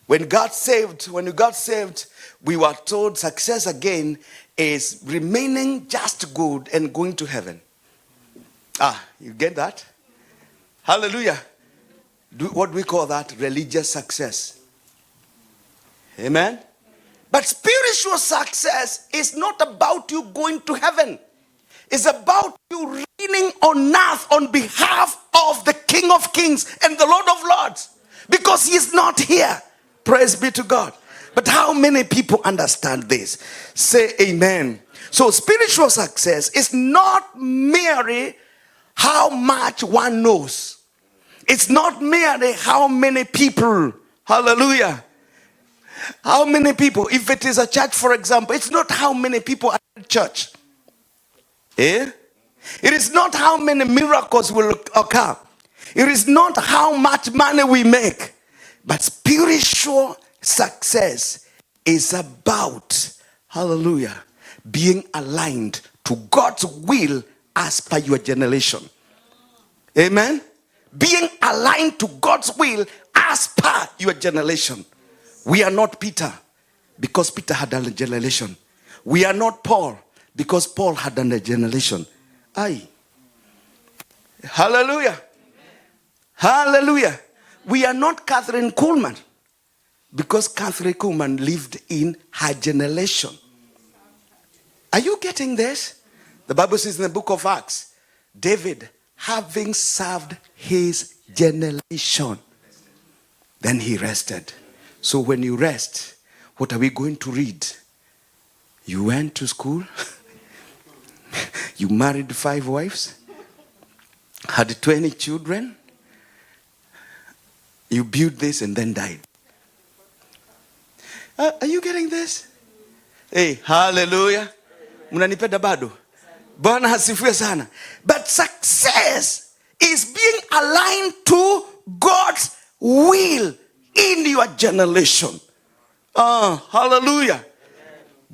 When we got saved, we were told success again is remaining just good and going to heaven. You get that? Hallelujah. What we call that? Religious success. Amen? But spiritual success is not about you going to heaven. It's about you reigning on earth on behalf of the King of Kings and the Lord of Lords. Because he is not here. Praise be to God. But how many people understand this? Say amen. So spiritual success is not merely how much one knows. It's not merely how many people. Hallelujah. How many people? If it is a church, for example, it's not how many people are at church. Eh? It is not how many miracles will occur. It is not how much money we make. But spiritual success is about, hallelujah, being aligned to God's will as per your generation. Amen? Being aligned to God's will as per your generation. We are not Peter because Peter had a generation. We are not Paul because Paul had a generation. Aye. Hallelujah. Hallelujah. We are not Catherine Kuhlman because Catherine Kuhlman lived in her generation. Are you getting this? The Bible says in the book of Acts, David, having served his generation, then he rested. So when you rest, what are we going to read? You went to school, you married 5 wives, had 20 children, you built this and then died. Are you getting this? Hey, hallelujah. Mnanipenda bado? Bwana hasifiwe sana. But success is being aligned to God's will in your generation. Hallelujah.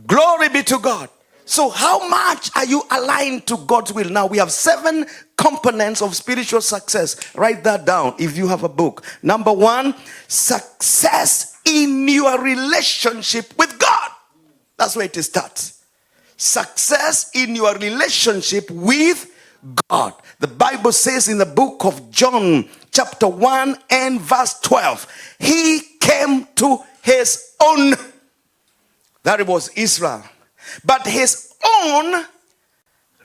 Glory be to God. So how much are you aligned to God's will? Now we have 7 components of spiritual success. Write that down if you have a book. Number 1, success in your relationship with God. That's where it starts. Success in your relationship with God. The Bible says in the book of John chapter 1 and verse 12, he came to his own. That was Israel. But his own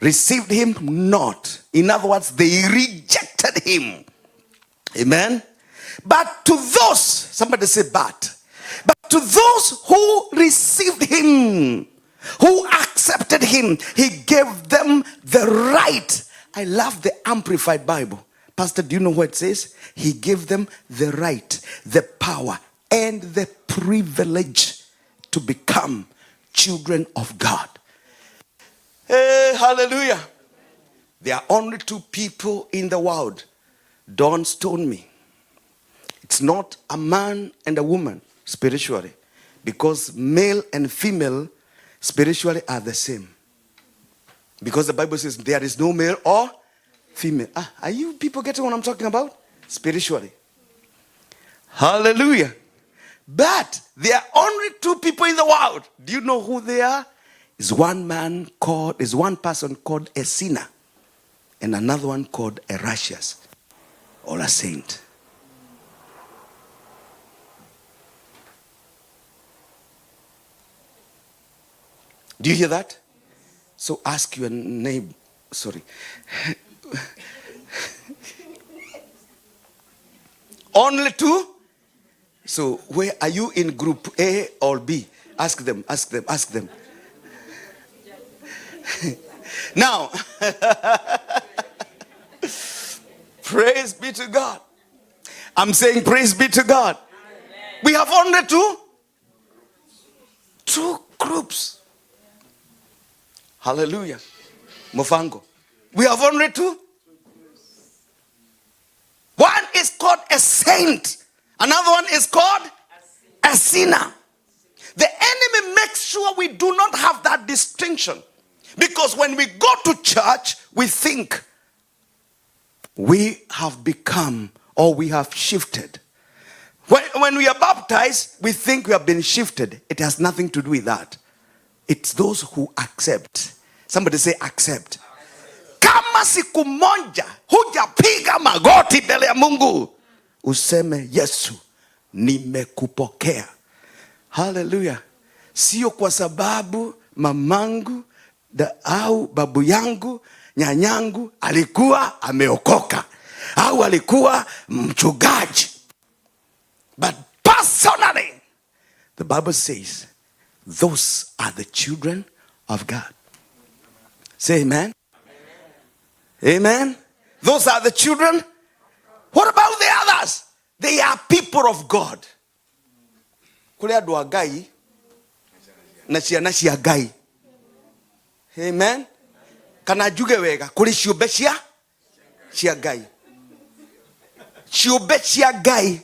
received him not. In other words, they rejected him. Amen. But to those, somebody say but to those who received him, who accepted him, he gave them the right. I love the Amplified Bible. Pastor, do you know what it says? He gave them the right, the power, and the privilege to become children of God. Hey, hallelujah. There are only 2 people in the world. Don't stone me. It's not a man and a woman spiritually, because male and female spiritually are the same. Because the Bible says there is no male or female. Are you people getting what I'm talking about? Spiritually. Hallelujah. But there are only 2 people in the world. Do you know who they are? Is one person called a sinner, and another one called a righteous or a saint. Do you hear that? So ask your neighbor. Sorry. Only 2? So where are you, in group A or B? Ask them. Now, praise be to God. I'm saying praise be to God. We have only 2 groups. Hallelujah. Mofango. We have only 2. One is called a saint. Another one is called a sinner. The enemy makes sure we do not have that distinction. Because when we go to church, we think we have become, or we have shifted. When we are baptized, we think we have been shifted. It has nothing to do with that. It's those who accept. Somebody say accept. Kama siku moja hujapiga magoti mbele ya Mungu, useme Yesu nimekupokea. Hallelujah. Sio kwa sababu mamangu au babu yangu, nyanyangu alikuwa ameokoka au alikuwa mchungaji. But personally, the Bible says those are the children of God. Say amen. Amen. Those are the children. What about the others? They are people of God. Kule adu agai na ciana cia Ngai. Amen. Kana juge wega kuri ciumbe cia Ngai. Ciumbe cia Ngai.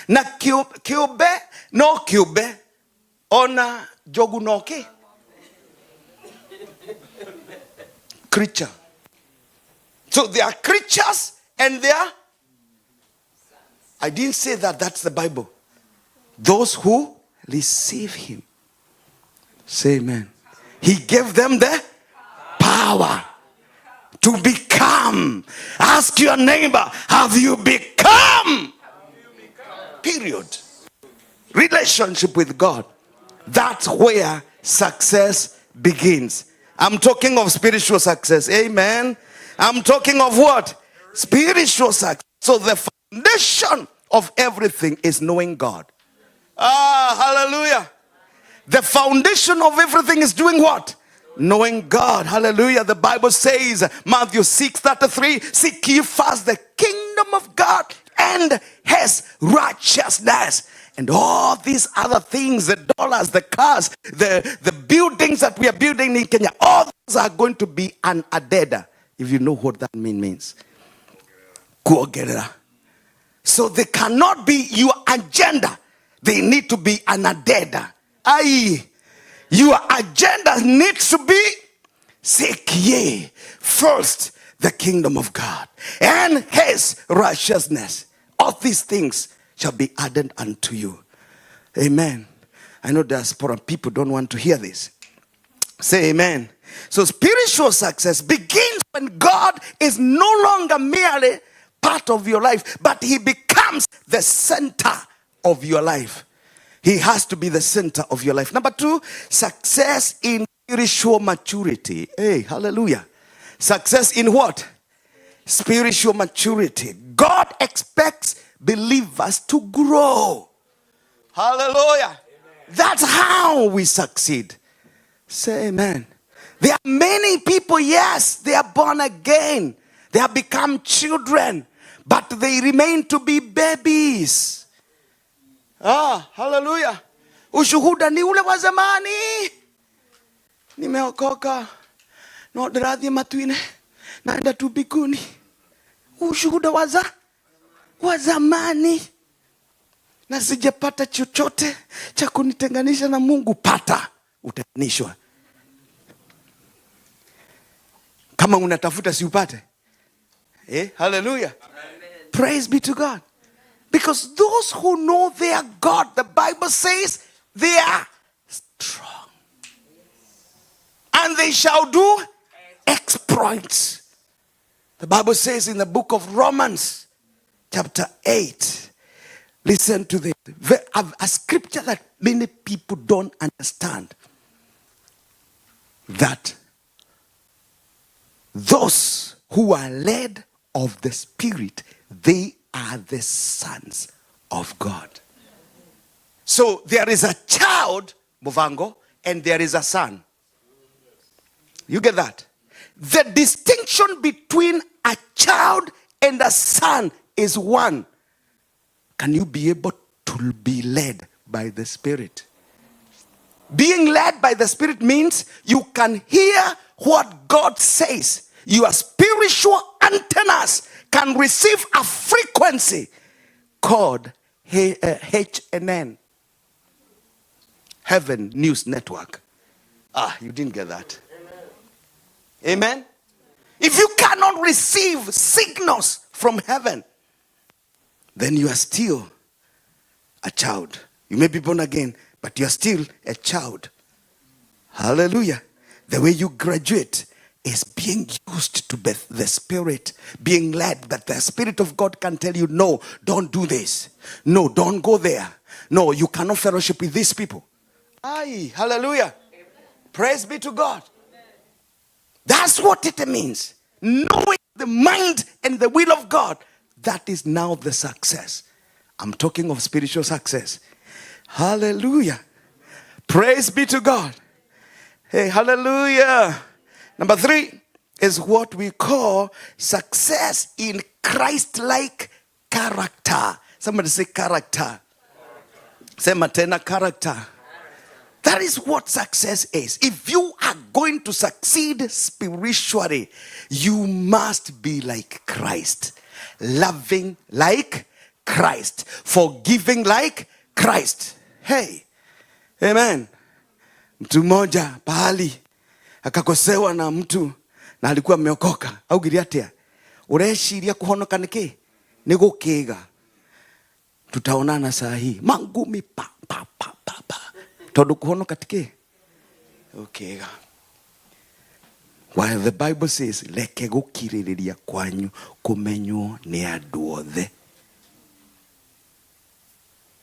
Na kiumbe no kiumbe. Ona jogu no ki. Creature. So they are creatures and they are. I didn't say that. That's the Bible. Those who receive him. Say amen. He gave them the power to become. Ask your neighbor, have you become? Period. Relationship with God. That's where success begins. I'm talking of spiritual success. Amen. I'm talking of what? Spiritual success. So the foundation of everything is knowing God. Hallelujah. The foundation of everything is doing what? Knowing God. Hallelujah. The Bible says, Matthew 6:33, seek ye first the kingdom of God and his righteousness. And all these other things, the dollars, the cars, the buildings that we are building in Kenya, all those are going to be an addenda, if you know what that means. Kuogerera. So they cannot be your agenda. They need to be an addenda. Your agenda needs to be seek ye first the kingdom of God and his righteousness. All these things shall be added unto you. Amen. I know diaspora people don't want to hear this. Say amen. So spiritual success begins when God is no longer merely part of your life, but he becomes the center of your life. He has to be the center of your life. Number 2, success in spiritual maturity. Hey, hallelujah. Success in what? Spiritual maturity. God expects believers to grow. Hallelujah. Amen. That's how we succeed. Say amen. There are many people, yes, they are born again. They have become children, but they remain to be babies. Hallelujah. Ushuhuda ni ule wa zamani. Nimeokoka. No dradhi matuine. Naenda tu biguni. Ushuhuda wa zamani. Na sijapata chochote cha kunitenganisha na Mungu. Pata. Utatanishwa. Kama unatafuta si upate. Hallelujah. Amen. Praise be to God. Because those who know their God, the Bible says, they are strong. And they shall do exploits. The Bible says in the book of Romans, chapter 8, listen to this. A scripture that many people don't understand. That those who are led of the Spirit, they are the sons of God. So there is a child, Movango, and there is a son. You get that? The distinction between a child and a son is one. Can you be able to be led by the Spirit? Being led by the Spirit means you can hear what God says. Your spiritual antennas can receive a frequency called HNN. Heaven News Network. You didn't get that. Amen. If you cannot receive signals from heaven, then you are still a child. You may be born again, but you are still a child. Hallelujah. The way you graduate is being used to the Spirit, being led. But the Spirit of God can tell you, no, don't do this. No, don't go there. No, you cannot fellowship with these people. Hallelujah. Amen. Praise be to God. Amen. That's what it means. Knowing the mind and the will of God. That is now the success. I'm talking of spiritual success. Hallelujah. Praise be to God. Hey, hallelujah. Number 3, is what we call success in Christ-like character. Somebody say character. Sema tena character. That is what success is. If you are going to succeed spiritually, you must be like Christ. Loving like Christ. Forgiving like Christ. Hey. Amen. Mtu mmoja pahali akakosewa na mtu na alikuwa ameokoka. Au giriatia. Ureshiria kuhonoka niki? Ni gukiga. Tutaonana saa hii. Mangumi pa. Todo kuhonoka tiki? Okay. While the Bible says, leke gukiririria kwanyu kumenywo ni andu othe.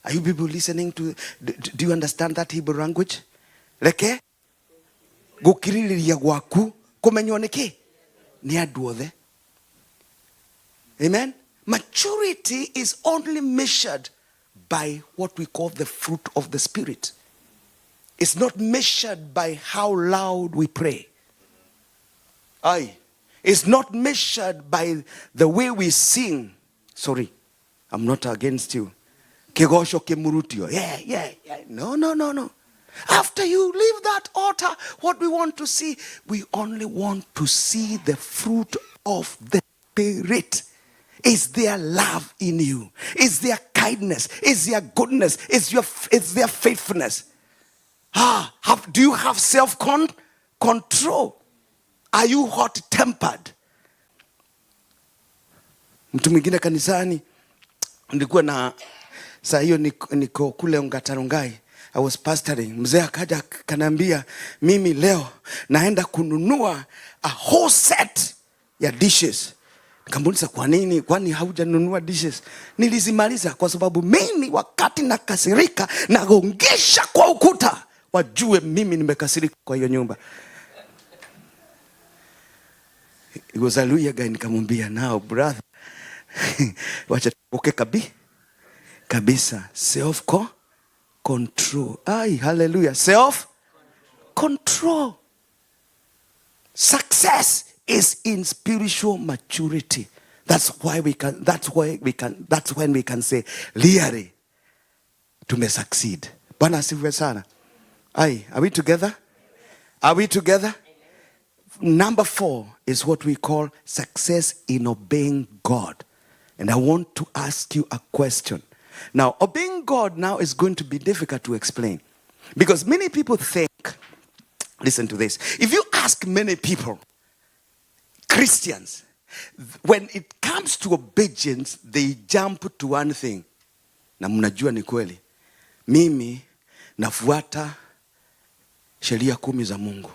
Are you people listening to? Do you understand that Hebrew language? Leke gukiririria gwaku kumenywo niki? Ni andu othe. Amen. Maturity is only measured by what we call the fruit of the Spirit. It's not measured by how loud we pray. Aye. It's not measured by the way we sing. Sorry, I'm not against you. Kegosho kemurutio. Yeah. No. After you leave that altar, what we want to see, we only want to see the fruit of the Spirit. Is there love in you? Is there kindness? Is there goodness? Is there faithfulness? Do you have self-control? Are you hot-tempered? Mtu mwingine kanisani, nilikuwa na saa hiyo niko kule Ongatarongai. I was pastoring. Mzee akaja kanambia, mimi leo naenda kununua a whole set ya dishes. Nikamuuliza kwa nini? Kwani haujanunua dishes? Nilizimaliza kwa sababu mimi wakati nakasirika nagongesha kwa ukuta. Wajue mimi nimekasirika kwa hiyo nyumba. It was a Hallelujah guy. Nikamwambia, now brother, wacha tupoke kabisa. Self-control. Hallelujah. Self-control. Success is in spiritual maturity. That's when we can say, Liare, tume succeed. Bwana asifiwe sana. Are we together? Are we together? Number 4 is what we call success in obeying God. And I want to ask you a question. Now, obeying God now is going to be difficult to explain. Because many people think, listen to this. If you ask many people, Christians, when it comes to obedience, they jump to one thing. Na mnajua ni kweli. Mimi nafuata sheria 10 za Mungu.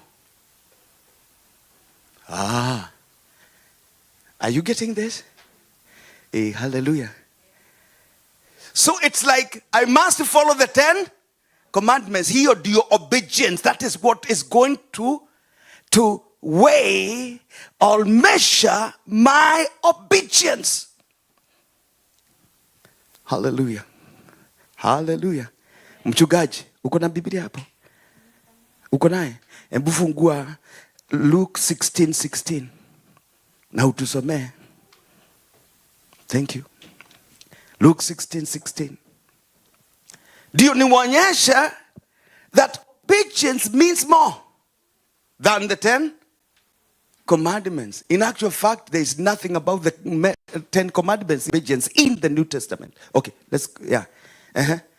Are you getting this? Hallelujah. So it's like I must follow the 10 commandments. Here do your obedience. That is what is going to weigh or measure my obedience. Hallelujah. Hallelujah. Mchungaji, uko na Biblia hapo? Uko naye? Hebu fungua Luke 16:16. Na utusomee. Thank you. Luke 16:16. Ndio niwaonyesha that obedience means more than the 10 commandments. In actual fact, there is nothing about the 10 commandments obedience in the New Testament. Okay,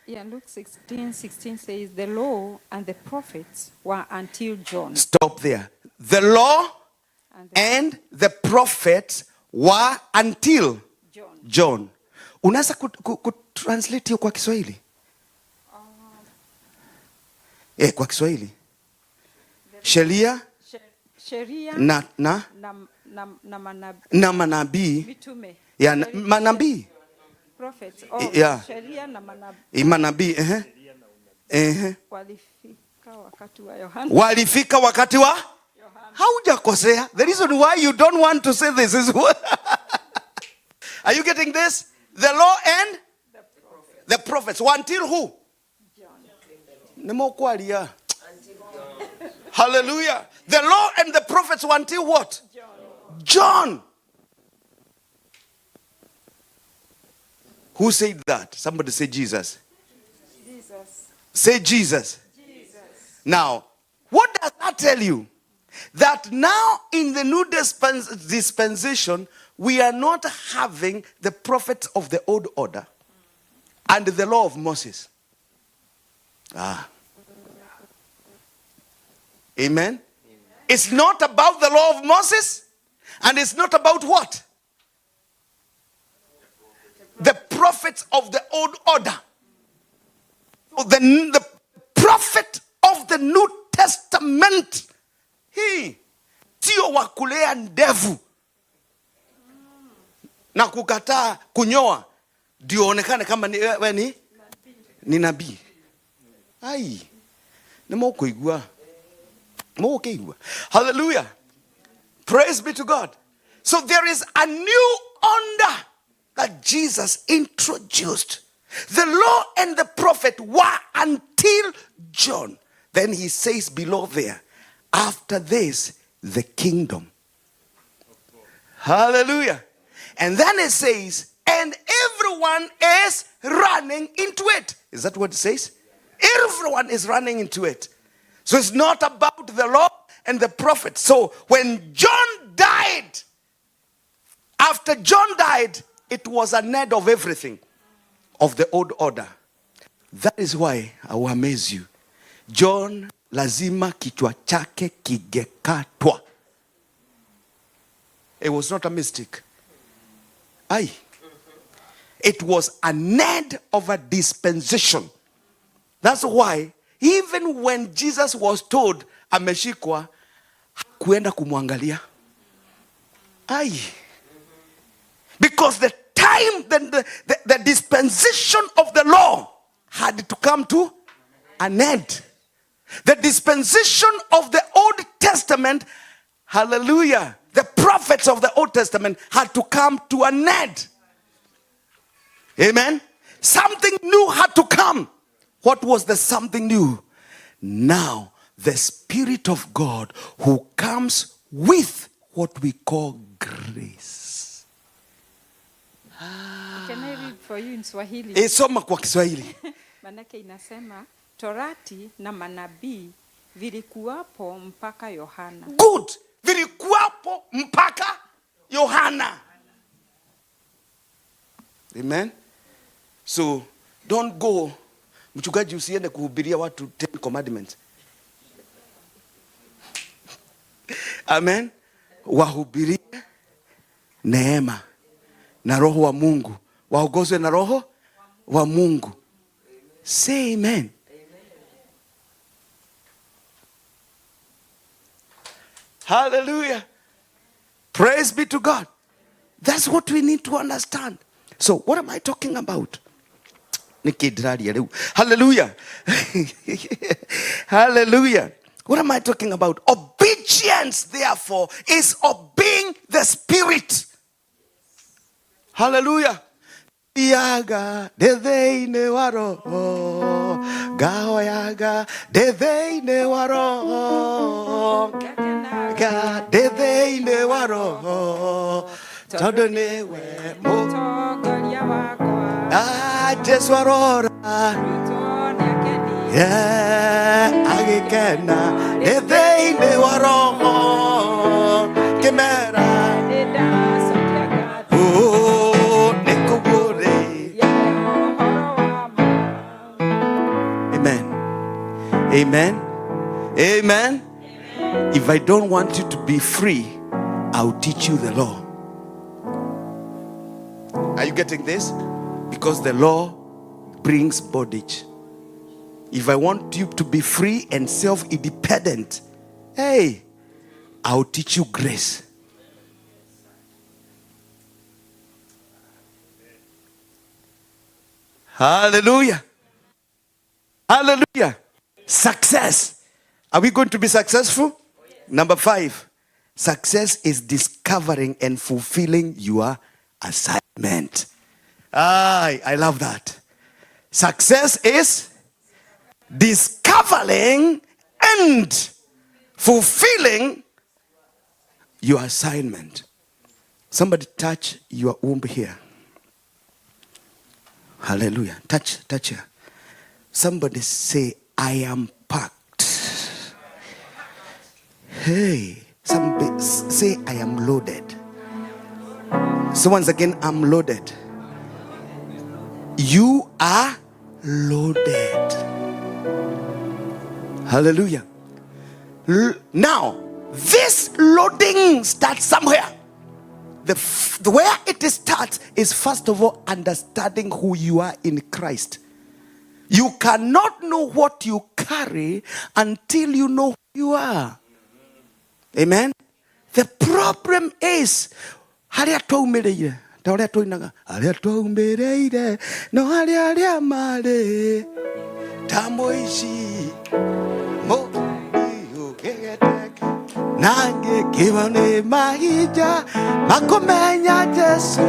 Yeah, Luke 16:16 says, the law and the prophets were until John. Stop there. The law and the prophets were until John. Unaweza kutranslate hiyo kwa Kiswahili? Kwa Kiswahili. Sheria na manabii. Mitume. Manabii. Prophets. Sheria na manabii. Walifika wakati wa Yohana. Haujakosea. The reason why you don't want to say this is are you getting this? The law and the prophets. Until who? John. Hallelujah. The law and the prophets were until what? John. Who said that? Somebody say Jesus. Jesus. Say Jesus. Jesus. Now, what does that tell you? That now in the new dispensation, we are not having the prophets of the old order and the law of Moses. Amen. It's not about the law of Moses, and it's not about what? The prophets of the old order. The prophet of the New Testament. He sio wa kulea ndevu na kukataa kunyoa ndio onekane kama ni nabii. Ai. Nimokuigua. Hallelujah. Praise be to God. So there is a new order that Jesus introduced. The law and the prophet were until John. Then he says below there, after this, the kingdom. Hallelujah. And then it says, and everyone is running into it. Is that what it says? Everyone is running into it. So it's not about the law and the prophet. So when John died, after John died, it was an end of everything of the old order. That is why I will amaze you. John lazima kichwa chake kigekatwa. It was not a mistake. Aye. It was an end of a dispensation. That's why even when Jesus was told ameshikwa, hakuenda kumwangalia. Aye. Because the time, the dispensation of the law had to come to an end. The dispensation of the Old Testament, hallelujah, the prophets of the Old Testament had to come to an end. Amen. Something new had to come. What was the something new? Now, the Spirit of God who comes with what we call grace. Can I read for you in Swahili? Soma kwa Kiswahili. Manake inasema Torati na manabii vilikuwapo mpaka Yohana. Good. Vilikuwapo mpaka Yohana. Amen. So don't go mchungaji usiende kuhubiria watu 10 commandments. Amen. Wahubirie neema na roho wa Mungu. Waongozwe na roho wa Mungu. Say amen. Hallelujah. Praise be to God. That's what we need to understand. So what am I talking about? Hallelujah. Hallelujah. What am I talking about? Obedience, therefore, is obeying the Spirit. Hallelujah. Yaga deveine waro gao yaga deveine waro ga deveine waro todone we mo jeswarora agikena deveine waro kemera Amen. Amen. If I don't want you to be free, I'll teach you the law. Are you getting this? Because the law brings bondage. If I want you to be free and self-independent, hey, I'll teach you grace. Hallelujah. Hallelujah. Success. Are we going to be successful? Number 5. Success is discovering and fulfilling your assignment. I love that. Success is discovering and fulfilling your assignment. Somebody touch your womb here. Hallelujah. Touch here. Somebody say, I am packed. Hey, somebody say, I am loaded. So once again, I'm loaded. You are loaded. Hallelujah. Now, this loading starts somewhere. Where it starts is, first of all, understanding who you are in Christ. You cannot know what you carry until you know who you are. Amen. The problem is, haria twaumireire, ta uria twainaga, haria twaumireire, no haria mare, ta moici, mo iugegetek, nange kibane mahija, makomenya Jesu.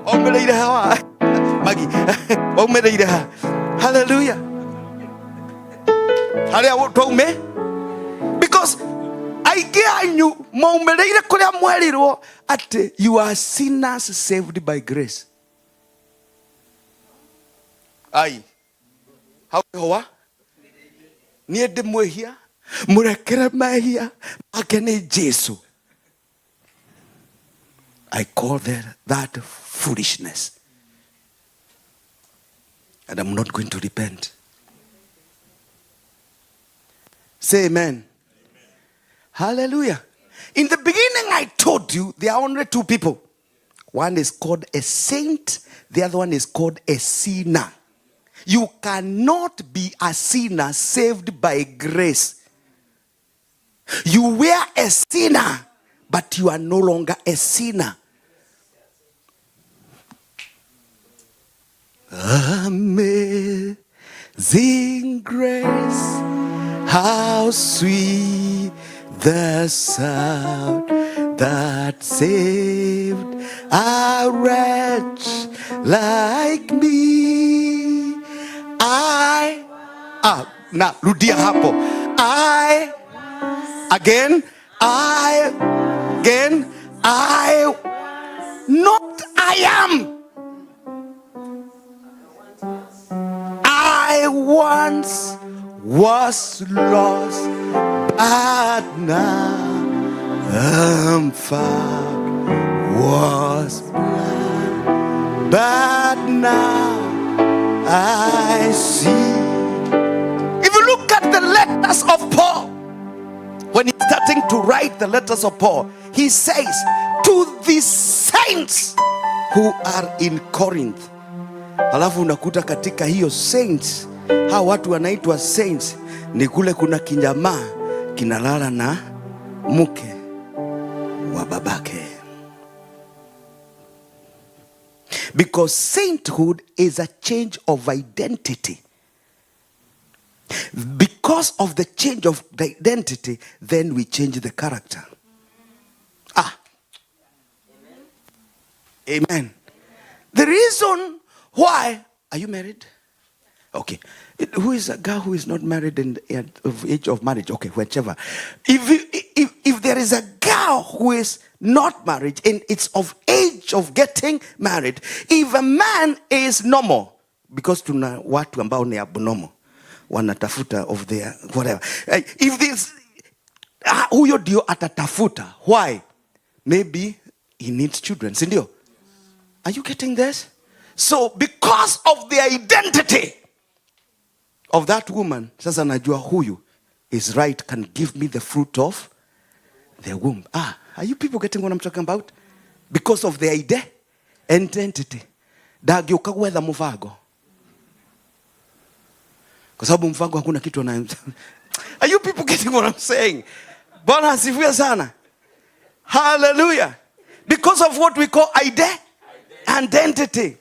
Omireire hawa, magi, omireire ha. Hallelujah. Haria twaume, because you are sinners saved by grace. Aye. How near the Mohia, Murakera Mahia, Akane Jesu. I call that foolishness. And I'm not going to repent. Say amen. Hallelujah. In the beginning, I told you there are only two people. One is called a saint. The other one is called a sinner. You cannot be a sinner saved by grace. You were a sinner, but you are no longer a sinner. Amazing grace, how sweet the sound that saved a wretch like me. Now, rudia hapo. Not I am. I once was lost, but now I'm found. Was blind, but now I see. If you look at the letters of Paul, when he's starting to write the letters of Paul, he says, to the saints who are in Corinth. Halafu unakuta katika hiyo saints, hawa watu wanaitwa saints, ni kule kuna kinjamaa kinalala na mke wa babake. Because sainthood is a change of identity. Because of the change of the identity, then we change the character. Amen. The reason why, are you married? Okay. Who is a girl who is not married in the age of marriage? Okay, whichever. If there is a girl who is not married and it's of age of getting married, if a man is normal, because tuna watu ambao ni abnormal, wanatafuta of their whatever. If this huyo dio atatafuta, why? Maybe he needs children, sindio? Are you getting this? So because of the identity of that woman, sasa najua huyu is right, can give me the fruit of the womb. Are you people getting what I'm talking about? Because of the identity. Dageuka whether muvago. Kwa sababu mvago hakuna kitu na. Are you people getting what I'm saying? Bwana asifiwe sana. Hallelujah. Because of what we call identity.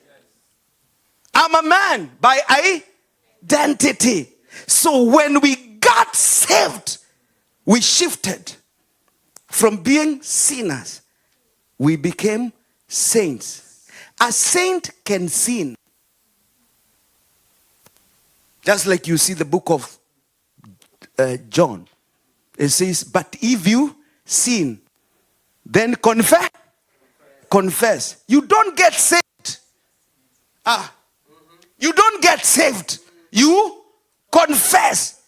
I'm a man by identity. So when we got saved, we shifted from being sinners. We became saints. A saint can sin. Just like you see the book of John. It says, but if you sin, then confess confess. You don't get saved. You don't get saved. You confess.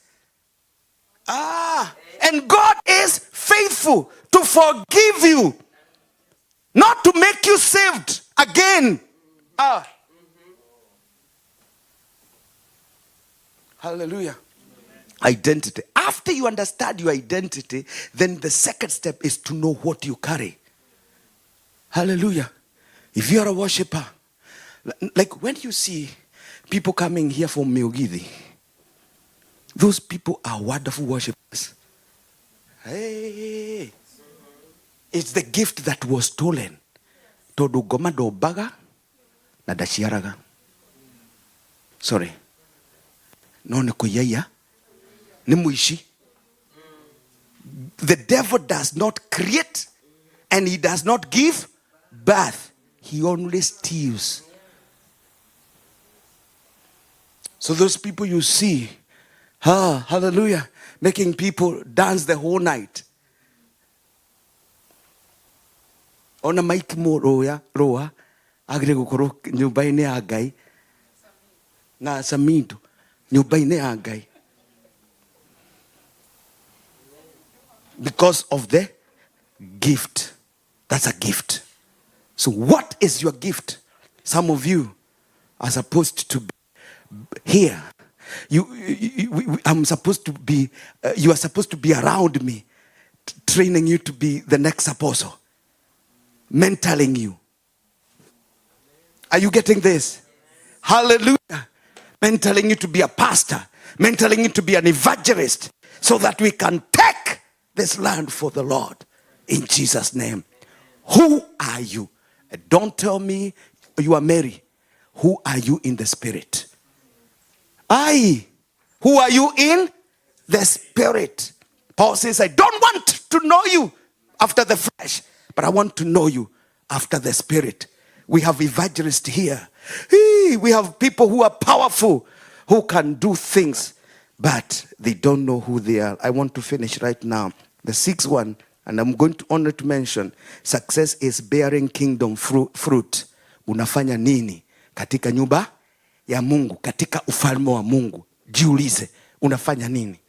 And God is faithful to forgive you, not to make you saved again. Hallelujah. Identity. After you understand your identity, then the second step is to know what you carry. Hallelujah. If you are a worshiper, like when you see people coming here from Miogidi, those people are wonderful worshipers. Hey, it's the gift that was stolen. Todo goma do baga na dashiaraga. Sorry. No ne kuyaya. Ne muishi. The devil does not create and he does not give birth. He only steals. So those people you see, hallelujah, making people dance the whole night. Ona maiki mo roa agre gukoro nyumba-ini ya Ngai na samindo nyumba-ini ya Ngai. Because of the gift. That's a gift. So what is your gift? Some of you are supposed to be here. I'm supposed to be, you are supposed to be around me, training you to be the next apostle, mentoring you. Are you getting this? Hallelujah. Mentoring you to be a pastor, mentoring you to be an evangelist, so that we can take this land for the Lord in Jesus' name. Who are you? Don't tell me you are Mary. Who are you in the spirit? Who are you in the spirit? Paul says, I don't want to know you after the flesh, but I want to know you after the spirit. We have evangelists here. We have people who are powerful, who can do things, but they don't know who they are. I want to finish right now. The sixth one, and I'm going to only to mention, success is bearing kingdom fruit. Unafanya nini katika nyumba ya Mungu, katika ufalme wa Mungu? Jiulize, unafanya nini?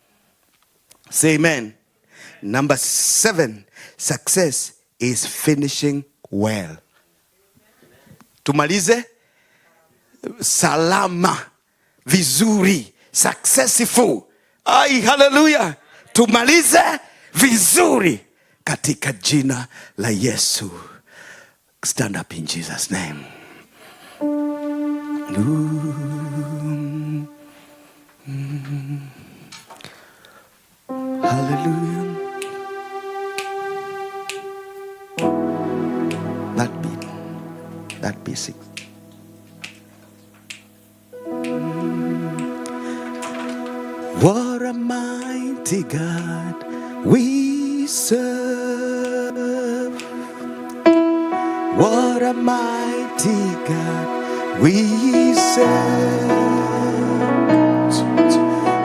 Say amen. Number 7, success is finishing well. Tumalize salama, vizuri, successful. Hallelujah. Tumalize vizuri katika jina la Yesu. Stand up in Jesus' name. Hallelujah. That basic. What a mighty God we serve. What a mighty God we serve.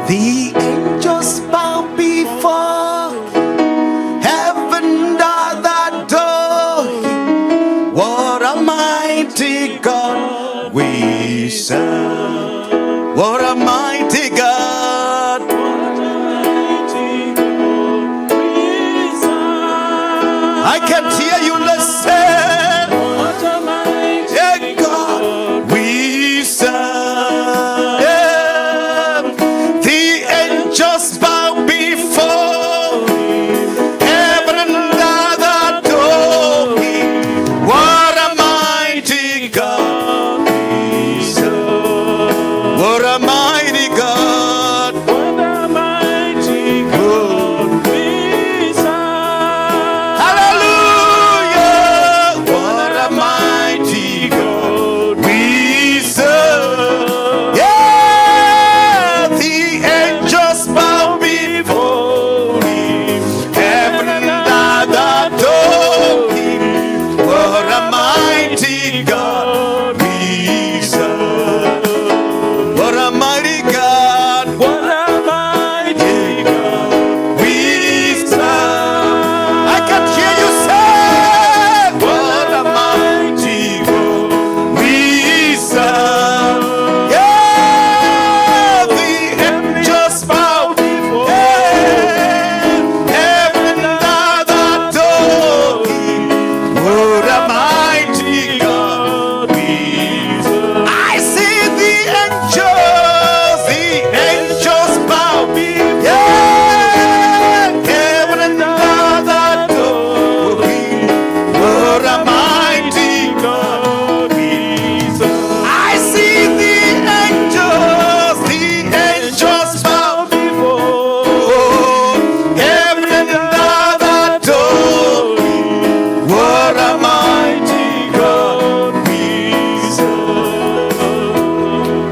The angels bow before heaven doth adore him. What a mighty God we serve. What a mighty God. I can hear you listen. What a mighty God we serve. The angels bow before heaven and earth adore him. What a mighty God we serve. What a mighty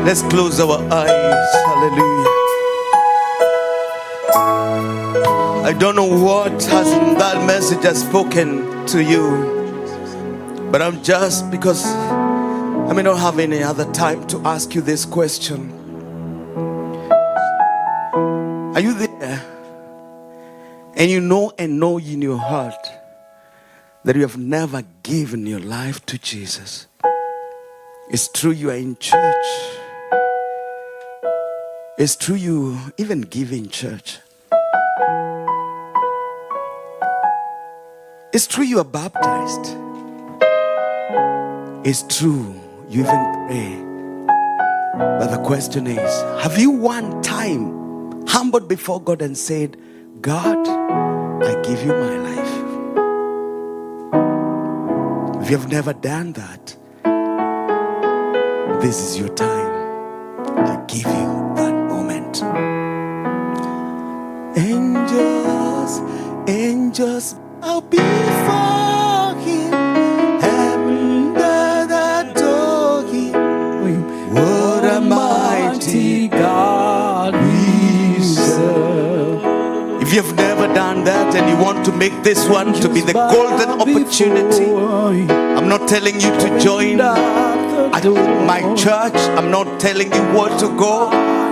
Let's close our eyes. Hallelujah. I don't know what has that message has spoken to you, but I'm just, because I may not have any other time to ask you this question. Are you there? And you know in your heart that you have never given your life to Jesus. It's true you are in church. It's true you even give in church. It's true you are baptized. It's true you even pray. But the question is, have you one time humbled before God and said, God, I give you my life? If you have never done that, this is your time. I give you that moment. Angels bow before him, heaven and adore him. What a mighty God we serve. If you've never done that and you want to make this one to be the golden opportunity, I'm not telling you to join at my church. I'm not telling you where to go.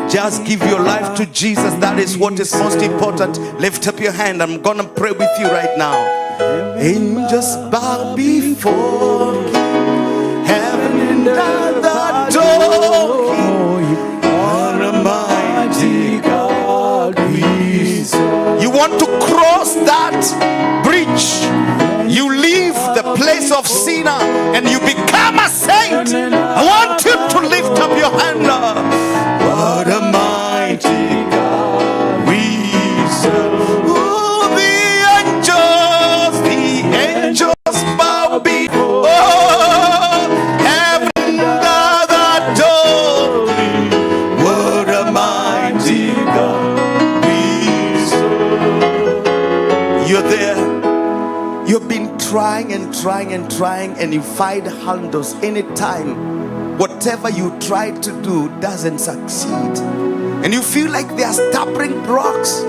Just give your life to Jesus. That is what is most important. Lift up your hand. I'm gonna pray with you right now. Angels bow before him, heaven and earth adore him. What a mighty God we serve. You want to cross that bridge? You leave the place of sinner and you become a saint. I want you to lift up your hand. What a mighty God we serve. Ooh, the angels bow before heaven and adore him. What a mighty God we serve. You're there. You've been trying and you find handles anytime. Whatever you try to do doesn't succeed. And you feel like there are stumbling blocks.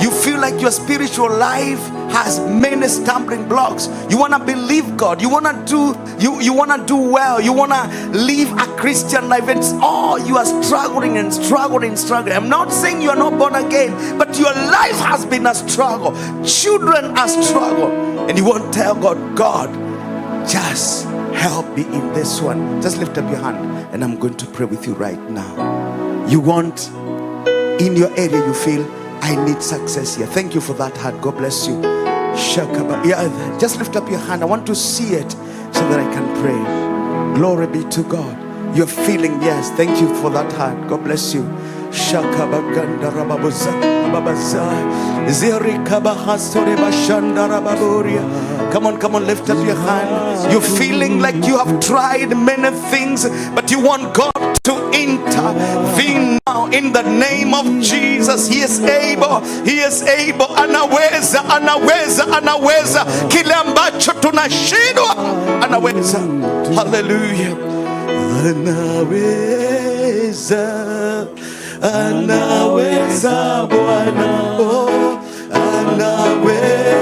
You feel like your spiritual life has many stumbling blocks. You want to believe God. You want to do well. You want to live a Christian life. It's all you are struggling. I'm not saying you are not born again, but your life has been a struggle. Children are struggle. And you won't tell God, God, just help me in this one. Just lift up your hand and I'm going to pray with you right now. You want, in your area you feel, I need success here. Thank you for that hand. God bless you. Shakaba. Yeah, just lift up your hand. I want to see it so that I can pray. Glory be to God. You're feeling, yes. Thank you for that hand. God bless you. Shakaba ganda rababuza babaza zirikaba hasore bashanda rababuria. Come on, lift up your hand. You're feeling like you have tried many things, but you want God to intervene now in the name of Jesus. He is able. Anaweza kile ambacho tunashindwa anaweza. Hallelujah. Anaweza Bwana, oh, anaweza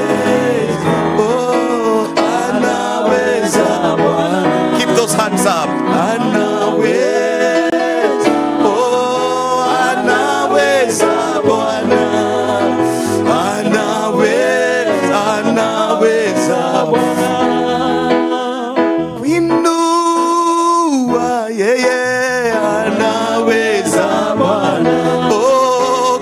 Bwana. Keep those hands up. Anaweza Bwana, anaweza Bwana. Inua yeye, anaweza Bwana. Oh,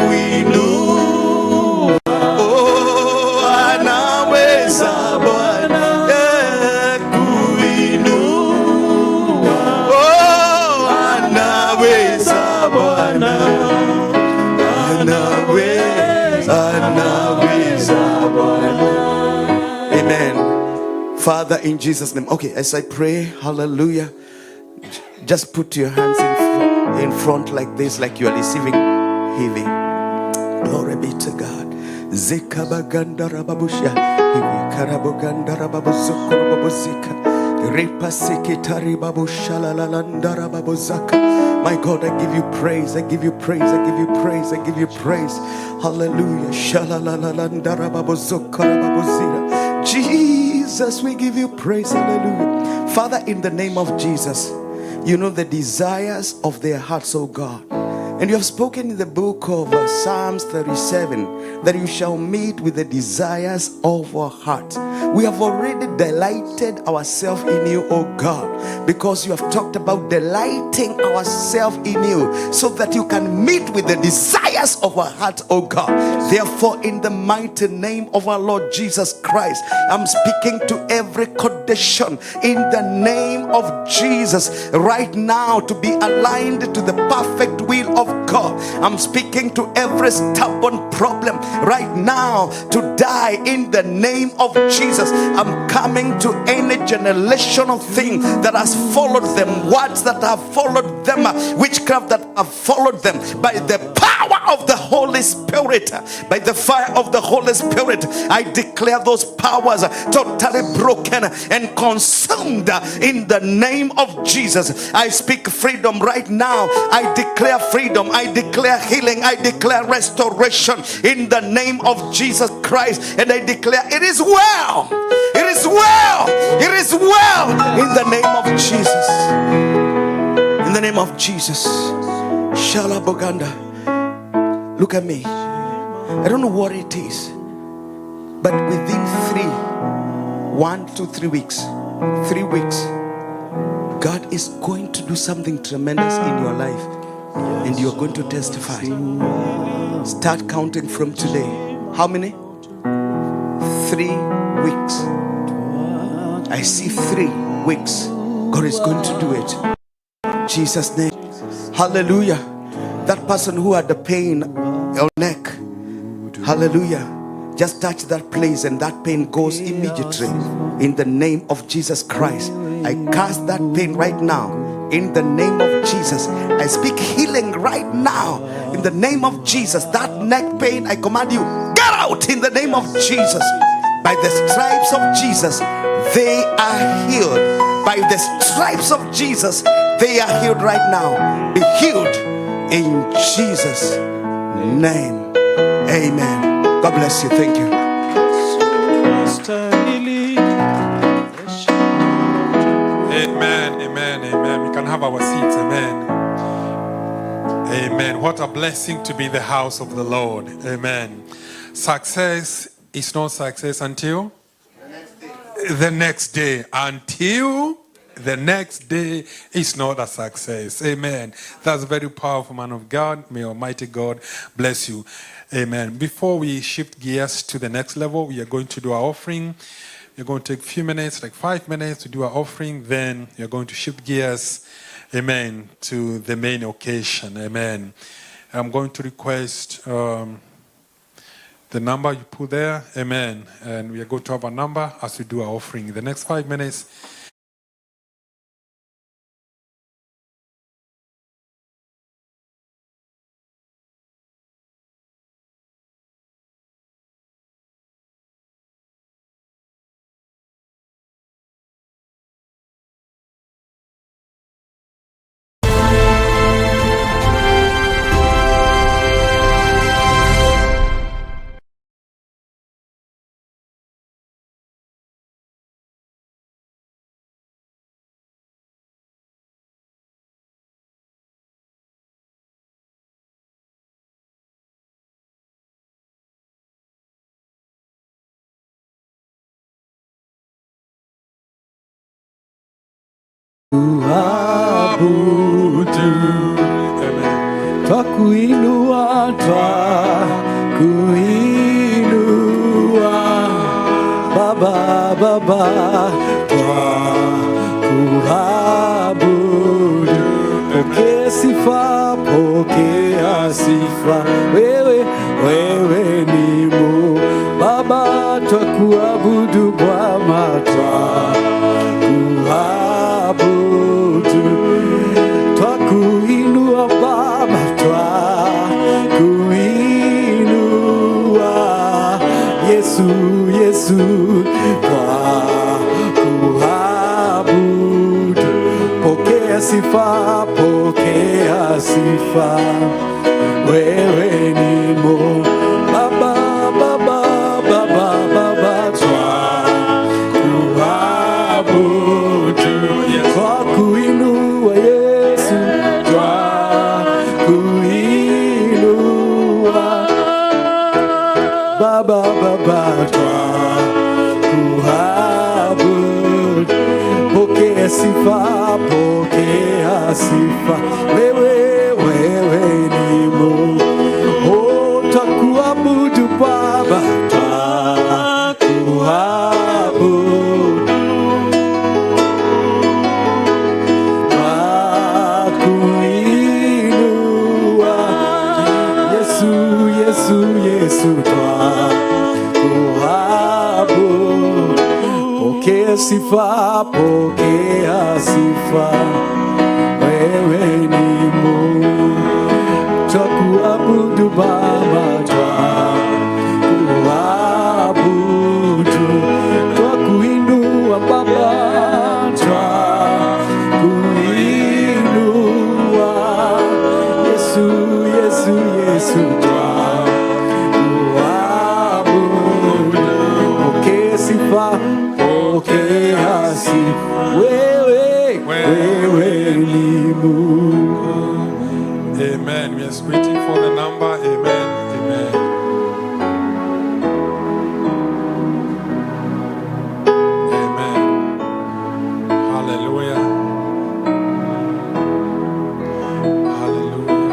kuinua. Oh, anaweza Bwana. Kuinua. Oh, anaweza Bwana. Anaweza Bwana. Amen. Father, in Jesus' name. Okay, as I pray, hallelujah, just put your hands in front like this, like you are receiving healing. Glory be to God. Zikabaganda rababusha. Karabuganda rababuzukuru babuzika. My God, I give you praise, I give you praise, I give you praise, I give you praise. Hallelujah. Jesus, we give you praise. Hallelujah. Father, in the name of Jesus, you know the desires of their hearts, oh God. And you have spoken in the book of Psalms 37 that you shall meet with the desires of our heart. We have already delighted ourselves in you, oh God, because you have talked about delighting ourselves in you so that you can meet with the desires of our heart, oh God. Therefore, in the mighty name of our Lord Jesus Christ, I'm speaking to every condition in the name of Jesus right now to be aligned to the perfect will of God. I'm speaking to every stubborn problem right now to die in the name of Jesus. I'm coming to any generational thing that has followed them, words that have followed them, witchcraft that have followed them. By the power of the Holy Spirit, by the fire of the Holy Spirit, I declare those powers totally broken and consumed in the name of Jesus. I speak freedom right now. I declare freedom. I declare healing. I declare restoration in the name of Jesus Christ. And I declare it is well. It is well. It is well in the name of Jesus. In the name of Jesus. Shala Boganda. Look at me. I don't know what it is, but within 1 to 3 weeks, 3 weeks, God is going to do something tremendous in your life. And you're going to testify. Start counting from today. How many? 3 weeks. I see 3 weeks. God is going to do it. In Jesus' name. Hallelujah. That person who had the pain on your neck. Hallelujah. Just touch that place and that pain goes immediately. In the name of Jesus Christ. I cast that pain right now. In the name of Jesus, I speak healing right now. In the name of Jesus, that neck pain, I command you, get out in the name of Jesus. By the stripes of Jesus, they are healed. By the stripes of Jesus, they are healed right now. Be healed in Jesus' name. Amen. God bless you. Thank you. Amen, amen, amen. We can have our seats, amen. Amen. What a blessing to be in the house of the Lord. Amen. Success is not success until the next day. Until the next day is not a success. Amen. That's a very powerful, man of God. May Almighty God bless you. Amen. Before we shift gears to the next level, we are going to do our offering. You're going to take a few minutes, like 5 minutes to do our offering. Then you're going to shift gears, amen, to the main occasion, amen. I'm going to request the number you put there, amen. And we are going to have a number as we do our offering. In the next 5 minutes, Twakuinua, Baba, twakuabudu. Pokea sifa, wewe ni Mungu. Baba, twakuabudu Bwana, twakuabudu. Twakuinua Baba, twakuinua. Yesu, twakuabudu. sifa, pokea sifa. Wewe ni Mungu. Baba, Baba, Baba, Baba, twakuabudu, twakuinua Yesu, twakuinua. Baba, Baba, twakuabudu, pokea sifa, pokea sifa. Wewe ni Mungu. Oh, twakuabudu Baba, twakuabudu, twakuinua. Yesu, Yesu, Yesu, twakuabudu, pokea sifa, pokea sifa. Wewe ni Mungu. Twakuabudu Baba, twakuabudu, twakuinua Baba, twakuinua. Yesu, Yesu, Yesu, twakuabudu, pokea sifa, pokea sifa. Wewe ni Mungu. Amen. We are waiting for the number. Amen. Amen. Amen. Hallelujah. Hallelujah.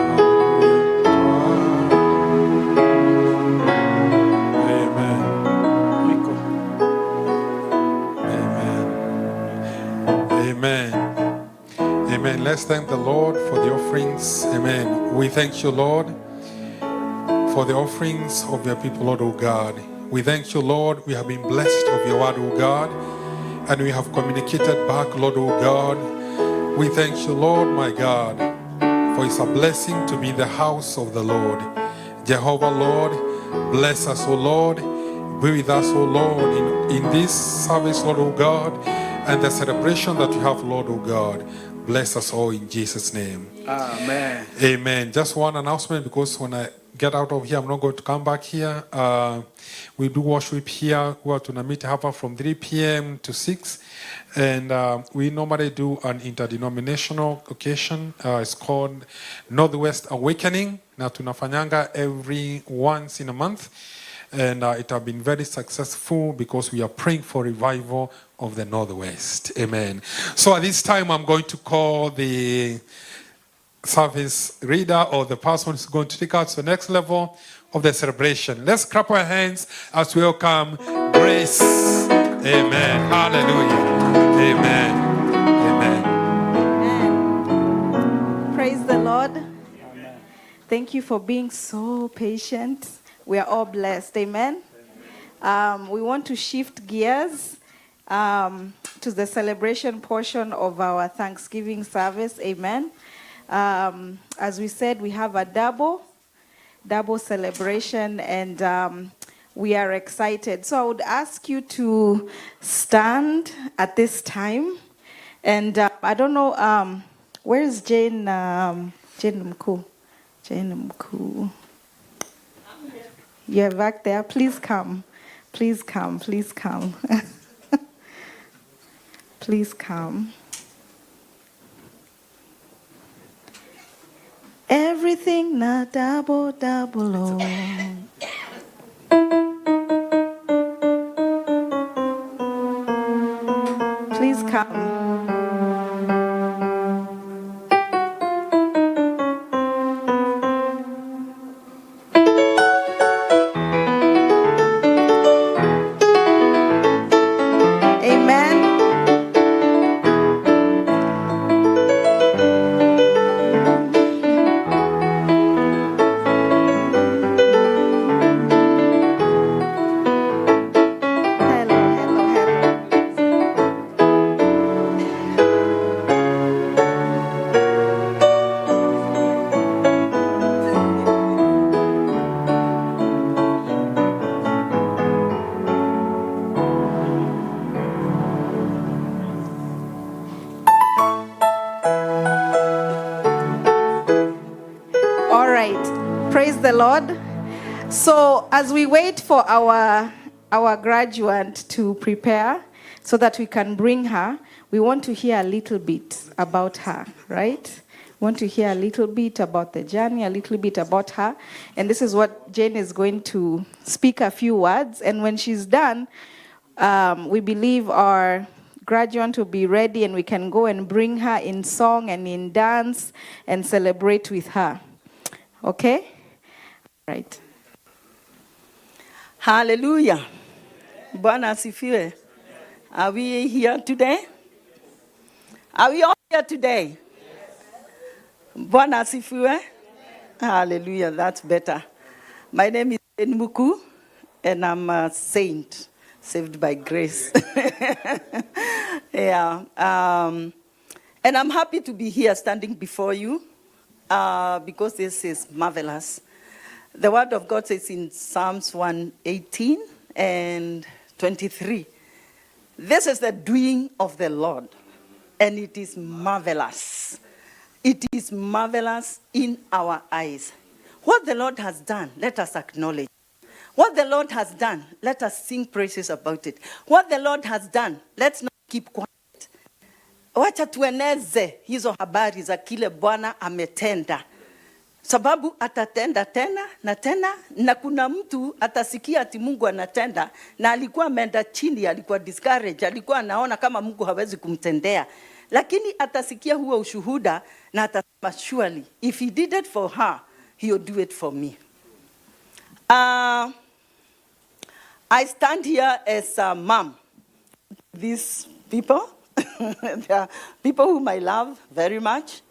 Amen. Amen. Amen. Amen. Let's thank the Lord for the offerings. Amen. We thank you, Lord, for the offerings of your people, Lord, O God. We thank you, Lord. We have been blessed of your word, O God, and we have communicated back, Lord, O God. We thank you, Lord, my God, for it's a blessing to be in the house of the Lord. Jehovah, Lord, bless us, O Lord. Be with us, O Lord, in this service, Lord, O God, and the celebration that we have, Lord, O God. Bless us all in Jesus' name. Amen. Amen. Just one announcement, because when I get out of here, I'm not going to come back here. We do worship here. We are to meet hapa from 3 p.m. to 6. And we normally do an interdenominational occasion. It's called Northwest Awakening. Na tunafanyanga every once in a month. And it has been very successful because we are praying for revival of the Northwest. Amen. So at this time, I'm going to call the service reader or the person who's going to take us to the next level of the celebration. Let's clap our hands as we welcome Grace. Amen. Hallelujah. Amen. Amen. Amen. Praise the Lord. Amen. Thank you for being so patient. We are all blessed. Amen. We want to shift gears to the celebration portion of our Thanksgiving service. Amen. As we said, we have a double celebration, and we are excited. So I would ask you to stand at this time. And I don't know, where is Jane? Jane Mkuu. Jane Mkuu. You're back there. Please come. Please come. Please come. Please come. Everything na double, oh. Please come. the Lord. So as we wait for our graduate to prepare so that we can bring her, we want to hear a little bit about her, right? We want to hear a little bit about the journey, a little bit about her. And this is what Jane is going to speak a few words. And when she's done, we believe our graduate will be ready and we can go and bring her in song and in dance and celebrate with her. Okay? Right. Hallelujah. Bwana asifiwe. Are we here today? Are we all here today? Bwana asifiwe. Hallelujah. That's better. My name is Enmuku, and I'm a saint, saved by grace. Yeah. And I'm happy to be here standing before you because this is marvelous. The word of God says in Psalms 118 and 23, this is the doing of the Lord, and it is marvelous. It is marvelous in our eyes. What the Lord has done, let us acknowledge. What the Lord has done, let us sing praises about it. What the Lord has done, let's not keep quiet. Wacha tueneze hizo habari za kile Bwana ametenda. Sababu atatenda tena na tena, na kuna mtu atasikia ati Mungu anatenda na alikuwa ameenda chini, alikuwa discouraged, alikuwa anaona kama Mungu hawezi kumtendea. Lakini atasikia huo ushuhuda na atasema surely if he did it for her, he will do it for me. I stand here as a mom. These people, they are people whom I love very much.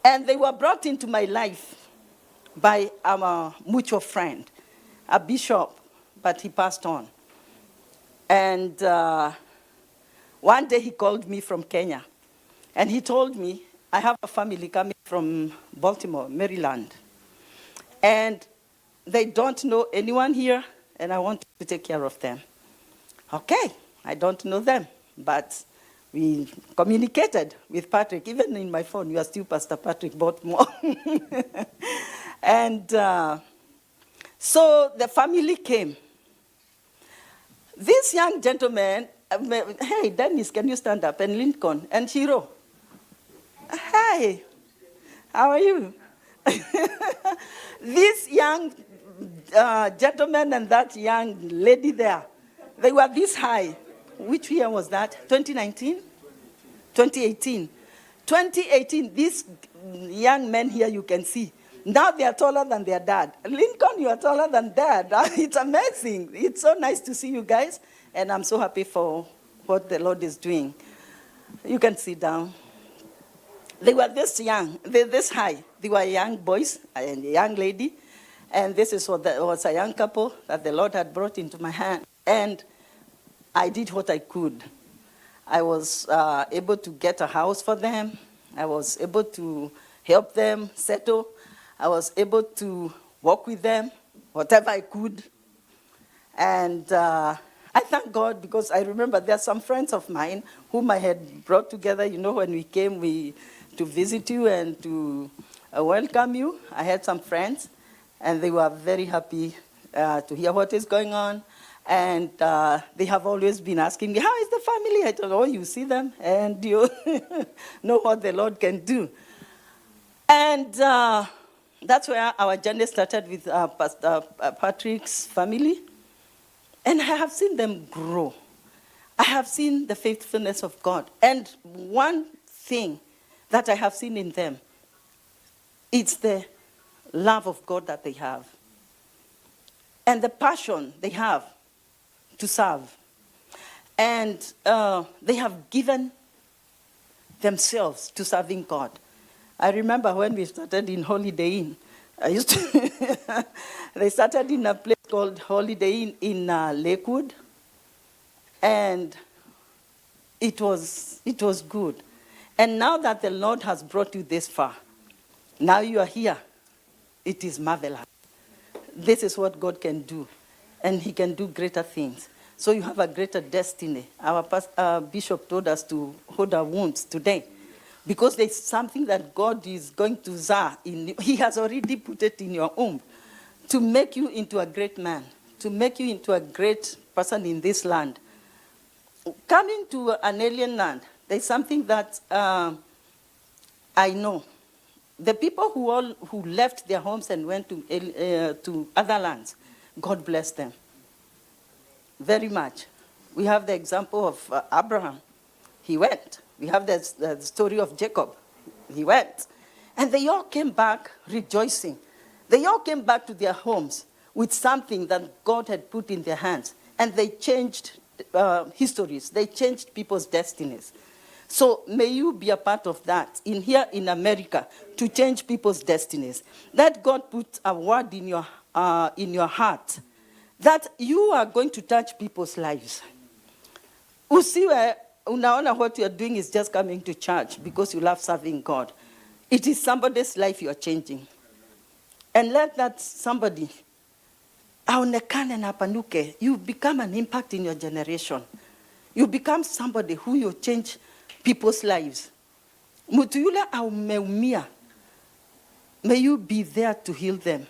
And they were brought into my life by a mutual friend, a bishop, but he passed on. And one day he called me from Kenya. And he told me, I have a family coming from Baltimore, Maryland. And they don't know anyone here, and I want to take care of them. Okay, I don't know them, but we communicated with Patrick. Even in my phone, you are still Pastor Patrick Baltimore. And so the family came. This young gentleman, hey, Dennis, can you stand up? And Lincoln, and Shiro. Hi, how are you? This young gentleman and that young lady there, they were this high. Which year was that? 2019? 2018. 2018, these young men here you can see. Now they are taller than their dad. Lincoln, you are taller than dad. It's amazing. It's so nice to see you guys. And I'm so happy for what the Lord is doing. You can sit down. They were this young, this high. They were young boys and a young lady. And this is what was a young couple that the Lord had brought into my hand. And I did what I could. I was able to get a house for them. I was able to help them settle. I was able to walk with them, whatever I could. And I thank God because I remember there are some friends of mine whom I had brought together. You know, when we came to visit you and to welcome you, I had some friends, and they were very happy to hear what is going on. And they have always been asking me, how is the family? I told them, oh, you see them, and you know what the Lord can do. And that's where our journey started with Pastor Patrick's family. And I have seen them grow. I have seen the faithfulness of God. And one thing that I have seen in them, it's the love of God that they have. And the passion they have to serve. And they have given themselves to serving God. I remember when we started in Holiday Inn, they started in a place called Holiday Inn in Lakewood. And it was good. And now that the Lord has brought you this far, now you are here, it is marvelous. This is what God can do. And he can do greater things. So you have a greater destiny. Our bishop told us to hold our wounds today. Because there's something that God is going to zar in. He has already put it in your womb. to make you into a great man, to make you into a great person in this land. Coming to an alien land, there's something that I know. The people who left their homes and went to other lands, God bless them very much. We have the example of Abraham. He went. We have the story of Jacob. He went. And they all came back rejoicing. They all came back to their homes with something that God had put in their hands. And they changed histories. They changed people's destinies. So may you be a part of that here in America to change people's destinies. That God put a word in your heart that you are going to touch people's lives. Usiwe unaona what you are doing is just coming to church because you love serving God. It is somebody's life you are changing. And let that somebody aonekane na panuke. You become an impact in your generation. You become somebody who you change people's lives. Mtu yule umeumia. May you be there to heal them.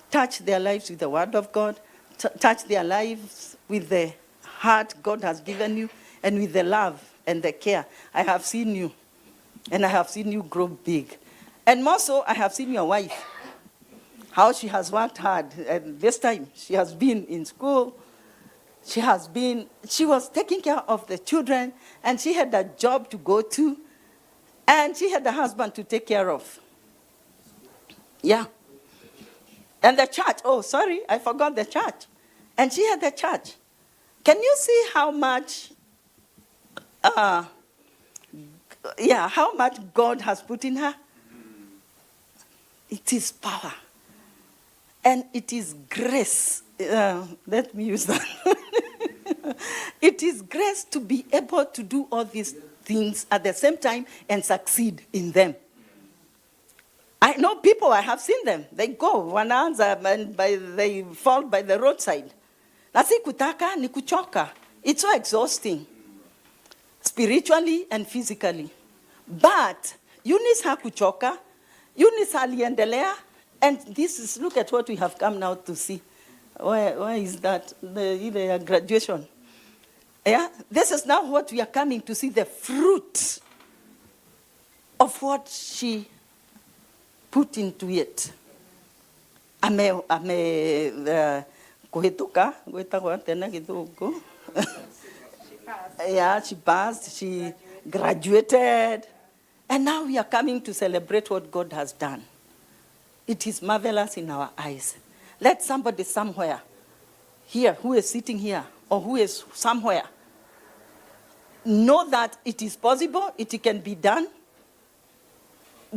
Touch their lives with the word of God. Touch their lives with the heart God has given you and with the love and the care. I have seen you. And I have seen you grow big. And more so, I have seen your wife. How she has worked hard. And this time, she has been in school. She was taking care of the children, and she had a job to go to, and she had a husband to take care of. Yeah. And the church, I forgot the church. And she had the church. Can you see how much God has put in her? It is power. And it is grace. Let me use that. It is grace to be able to do all these things at the same time and succeed in them. I know people, I have seen them. They go, wanaanza, and they fall by the roadside. Na si kutaka ni kuchoka. It's so exhausting, spiritually and physically. But Eunice hakuchoka. Eunice aliendelea. And look at what we have come now to see. Why is that? The graduation. Yeah? This is now what we are coming to see, the fruit of what she put into it. Yeah, she passed, she graduated. And now we are coming to celebrate what God has done. It is marvelous in our eyes. Let somebody somewhere here, who is sitting here, or who is somewhere, know that it is possible, it can be done.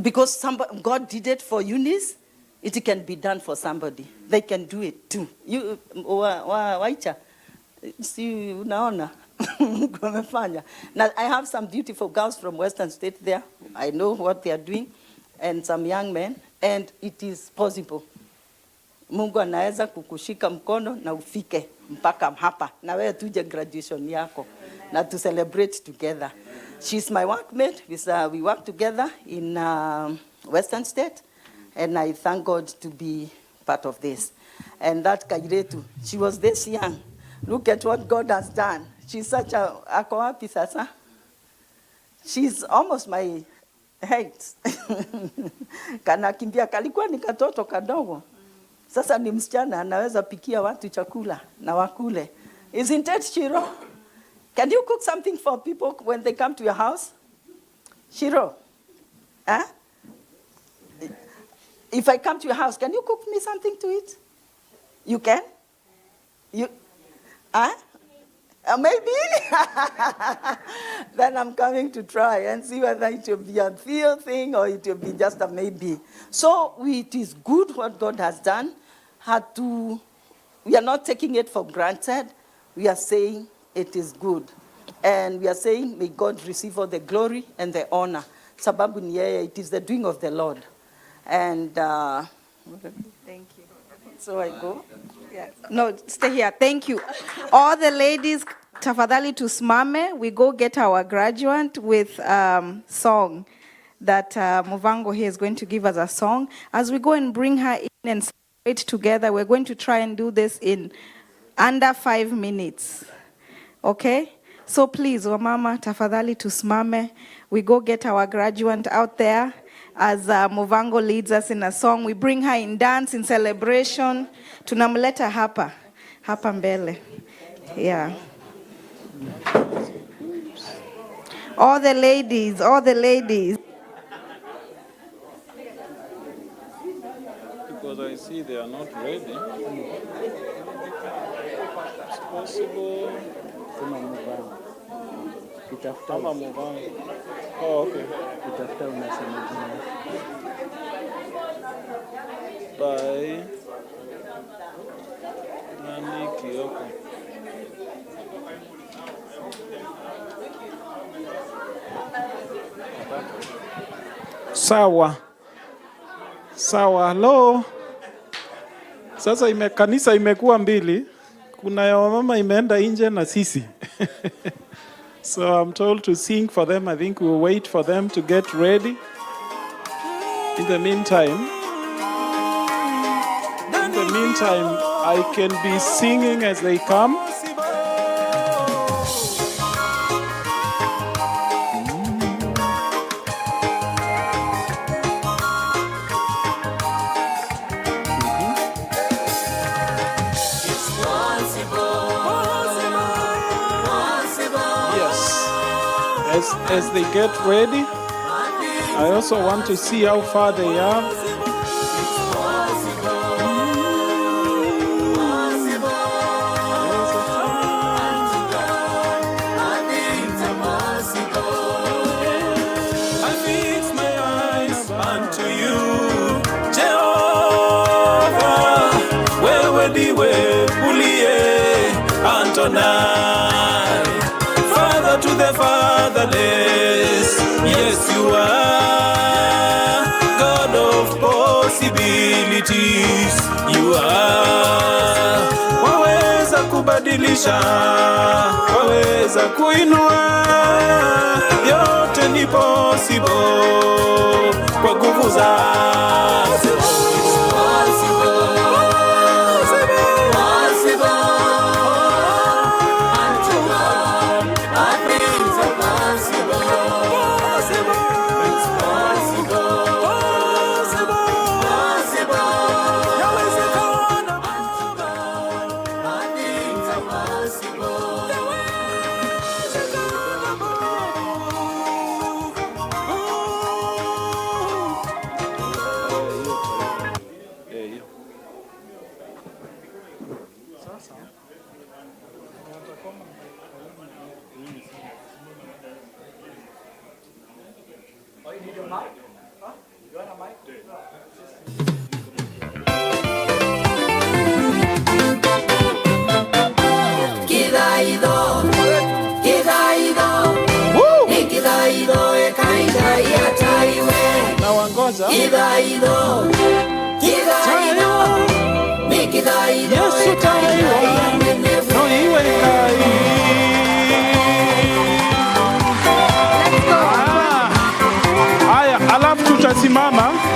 Because God did it for Eunice, it can be done for somebody. They can do it too. You, waicha, see, unaona. Now, I have some beautiful girls from Western State there. I know what they are doing, and some young men, and it is possible. Mungu anaweza kukushika mkono na ufike mpaka hapa na wewe tuje graduation yako na to celebrate together. She's my workmate. We work together in Western State, and I thank God to be part of this. And that Kairetu, she was this young. Look at what God has done. She's such ako wapi sasa? She's almost my height. Kanakimbia, kalikuwa ni katoto kadogo. Sasa ni msichana anaweza pikia watu chakula na wakule. Isn't it, Shiro? Can you cook something for people when they come to your house? Shiro? Huh? If I come to your house, can you cook me something to eat? You can? You? Huh? Maybe? Then I'm coming to try and see whether it will be a real thing or it will be just a maybe. So it is good what God has done. We are not taking it for granted. We are saying it is good. And we are saying, may God receive all the glory and the honor. Sababu ni yeye, it is the doing of the Lord. And Thank you. so I go. Yeah. No, stay here. Thank you. All the ladies, tafadhali tusimame. We go get our graduate with song that Muvango here is going to give us a song. As we go and bring her in and celebrate it together. We're going to try and do this in under 5 minutes. Okay? So please, wamama, tafadhali tusimame. We go get our graduate out there as Movango leads us in a song. We bring her in dance, in celebration. Tunamleta hapa mbele. Yeah. All the ladies. Because I see they are not ready. It's possible. Ama Movango. Oh, okay. Bye. Nani Kioko. Sawa. Hello. Sasa kanisa imekuwa mbili. Kuna ya wamama imeenda nje na sisi. So I'm told to sing for them. I think we'll wait for them to get ready. In the meantime, I can be singing as they come. As they get ready, I also want to see how far they are. I fix my eyes unto you, Jehovah. Wewe ndiwe uliye Antonai, Father to the fatherless. Yes, you are God of possibilities. You are. Waweza kubadilisha, waweza kuinua, yote ni possible kwa nguvu zako.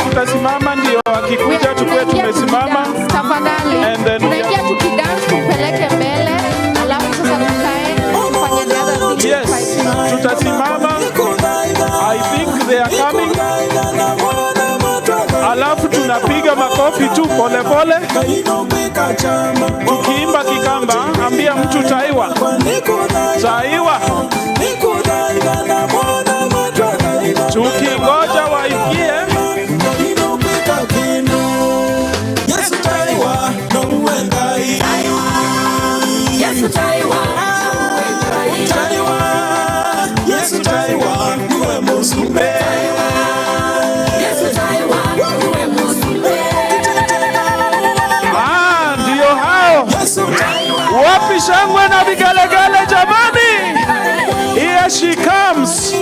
Tutasimama ndio akikuja tukue tumesimama. Tafadhali. And then tunaingia tukidance tupeleke mbele. Alafu sasa tukae tufanye the other thing. Yes. Tutasimama. I think they are coming. Alafu tunapiga makofi tu pole pole. Tukiimba Kikamba, ambia mtu taiwa. Taiwa. Tukingoja waingie. Ndio hao. Wapi shangwe na vigelegele jamani? Here she comes.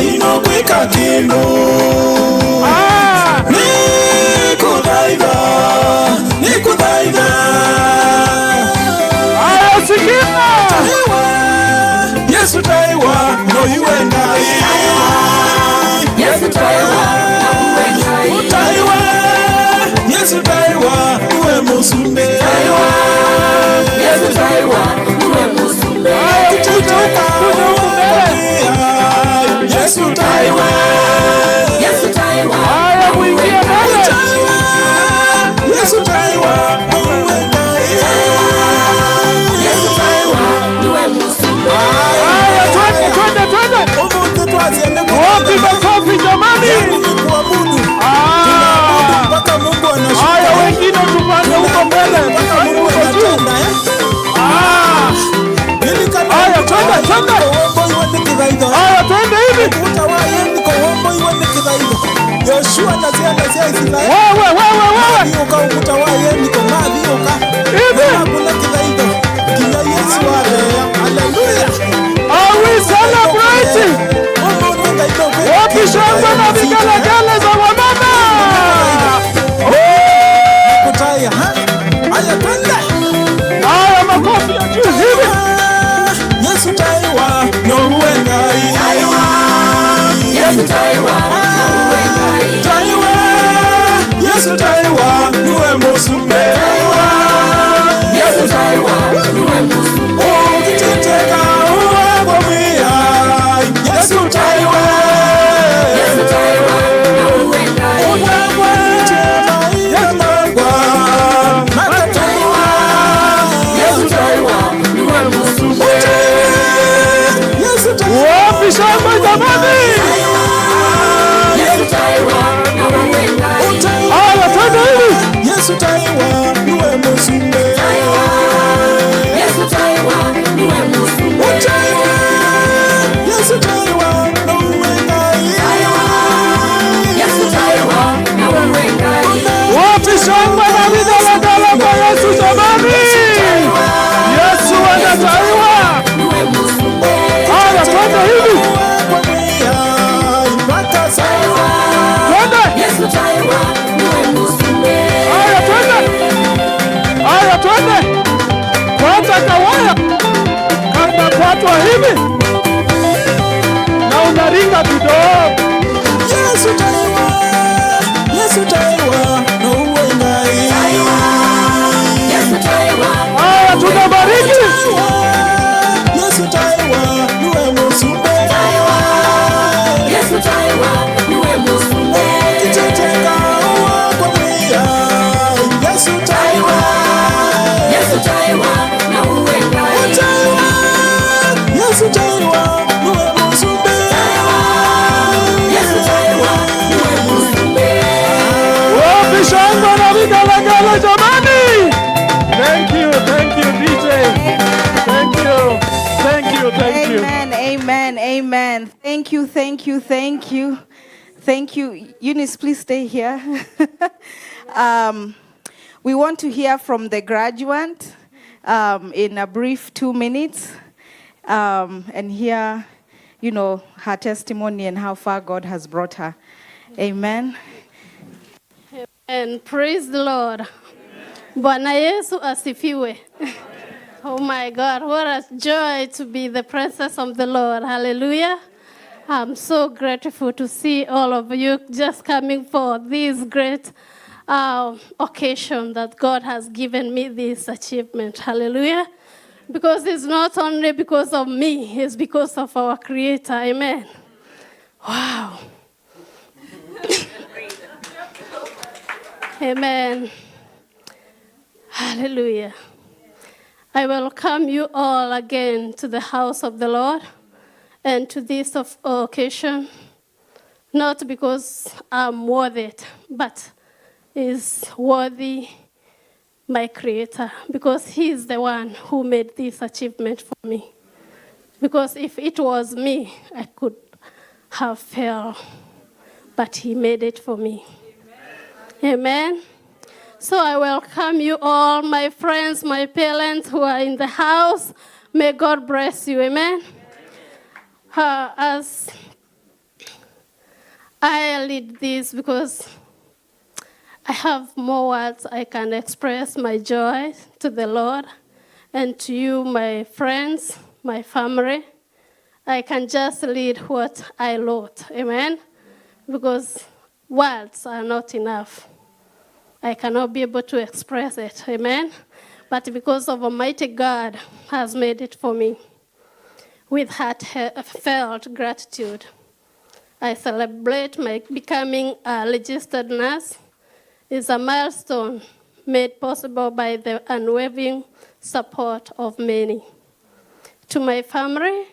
inogwika kindu nikudhaitha Sikina Yesu taiwa no iwe ngai Yesu taiwa na uwe ngai. Taiwa Yesu taiwa uwe musumbe Yesu taiwa uwe musumbe. Yesu taiwa Yesu taiwa haya mwingie mbele. Yesu taiwa uwe ngai Yesu taiwa uwe musumbe. Haya twende. umuntu twaziende Wapi makofi jamani? kuabudu mpaka Mungu Haya anashuka wengine tupande huko mbele. Tupande huko juu. Haya twende. Haya twende hivi. Yoshua nazienda sia Israeli Wewe. uka ukutawaye niko madhi uka Hivi. kuna kidaido kina Yesu wale haleluya Are we celebrating? Wapi shangwe na vigelegele za wamama? kutaya haya twende Haya makofi ya juu hivi. Yesu taiwa no uwe ngai Yesu taiwa na uwe ngai. taiwa Yesu taiwa uwe musumbe Yesu taiwa uwe musumbe. ukiteka uwe kwa mwia Yesu taiwa Yesu taiwa na uwe ngai. Yesu taiwa uwe musumbe. Wapi shangwe jamani? Yesu taiwa na uwe ngai. Haya twende hivi. Yesu taiwa uwe musumbe Yesu taiwa uwe musumbe. Yesu taiwa uwe ngai Yesu taiwa na uwe ngai. Wapi shangwe na vigelegele kwa Yesu jamani? Yesu anataiwa. Uwe musumbe. Haya twende hivi. Twende. Yesu taiwa uwe musumbe. Haya twende. Kwata kawaya. Kama kwatwa hivi. Na unaringa kidogo. Yesu taiwa uwe ngai Yesu taiwa. Haya tunabariki. Yesu taiwa uwe musumbe Yesu taiwa uwe musumbe. kiteka uwe kwa mwia Yesu taiwa Yesu taiwa na uwe ngai. Yesu taiwa uwe musumbe Yesu taiwa uwe musumbe. Wapi shangwe na vigelegele jamani? Thank you DJ. Thank you. Amen. Thank you. Eunice, please stay here. We want to hear from the graduate in a brief 2 minutes and hear, her testimony and how far God has brought her. Amen. And praise the Lord. Bwana Yesu asifiwe. Oh my God, what a joy to be the presence of the Lord. Hallelujah. I'm so grateful to see all of you just coming for this great occasion that God has given me this achievement. Hallelujah. Because it's not only because of me, it's because of our Creator. Amen. Wow. Amen. Hallelujah. I welcome you all again to the house of the Lord and to this occasion, not because I'm worth it, but is worthy my Creator, because He is the one who made this achievement for me. Because if it was me, I could have failed, but He made it for me. Amen. So I welcome you all, my friends, my parents who are in the house. May God bless you. Amen. As I lead this because I have more words I can express my joy to the Lord and to you, my friends, my family. I can just lead what I wrote, amen? Because words are not enough. I cannot be able to express it, amen? But because of Almighty God has made it for me, with heartfelt gratitude, I celebrate my becoming a registered nurse. It's a milestone made possible by the unwavering support of many. To my family,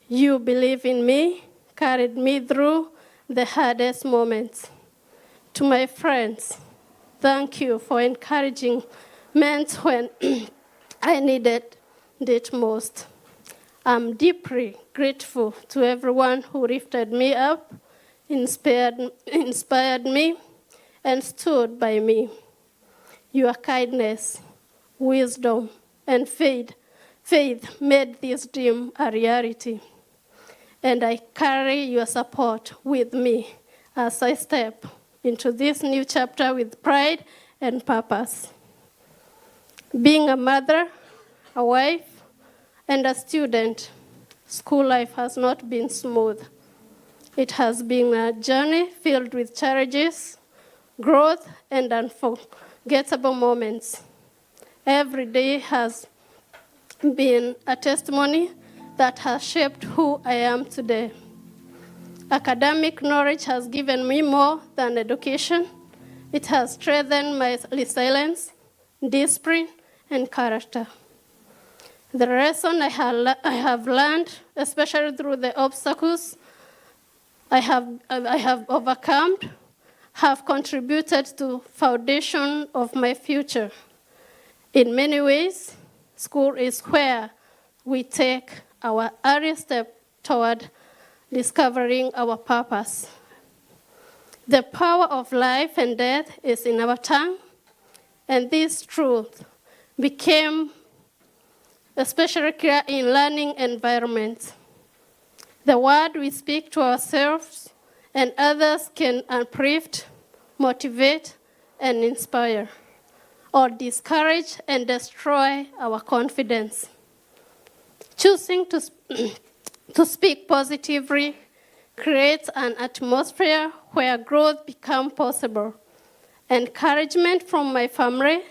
you believe in me, carried me through the hardest moments. To my friends, thank you for encouraging me when I needed it most. I'm deeply grateful to everyone who lifted me up, inspired me, and stood by me. Your kindness, wisdom, and faith made this dream a reality. And I carry your support with me as I step into this new chapter with pride and purpose. Being a mother, a wife, and a student, school life has not been smooth. It has been a journey filled with challenges, growth, and unforgettable moments. Every day has been a testimony that has shaped who I am today. Academic knowledge has given me more than education. It has strengthened my resilience, discipline, and character. The lesson I have learned, especially through the obstacles I have overcome, have contributed to foundation of my future. In many ways, school is where we take our early step toward discovering our purpose. The power of life and death is in our tongue, and this truth became especially clear in learning environments. The word we speak to ourselves and others can uplift, motivate, and inspire, or discourage and destroy our confidence. Choosing to speak positively creates an atmosphere where growth becomes possible. Encouragement from my family,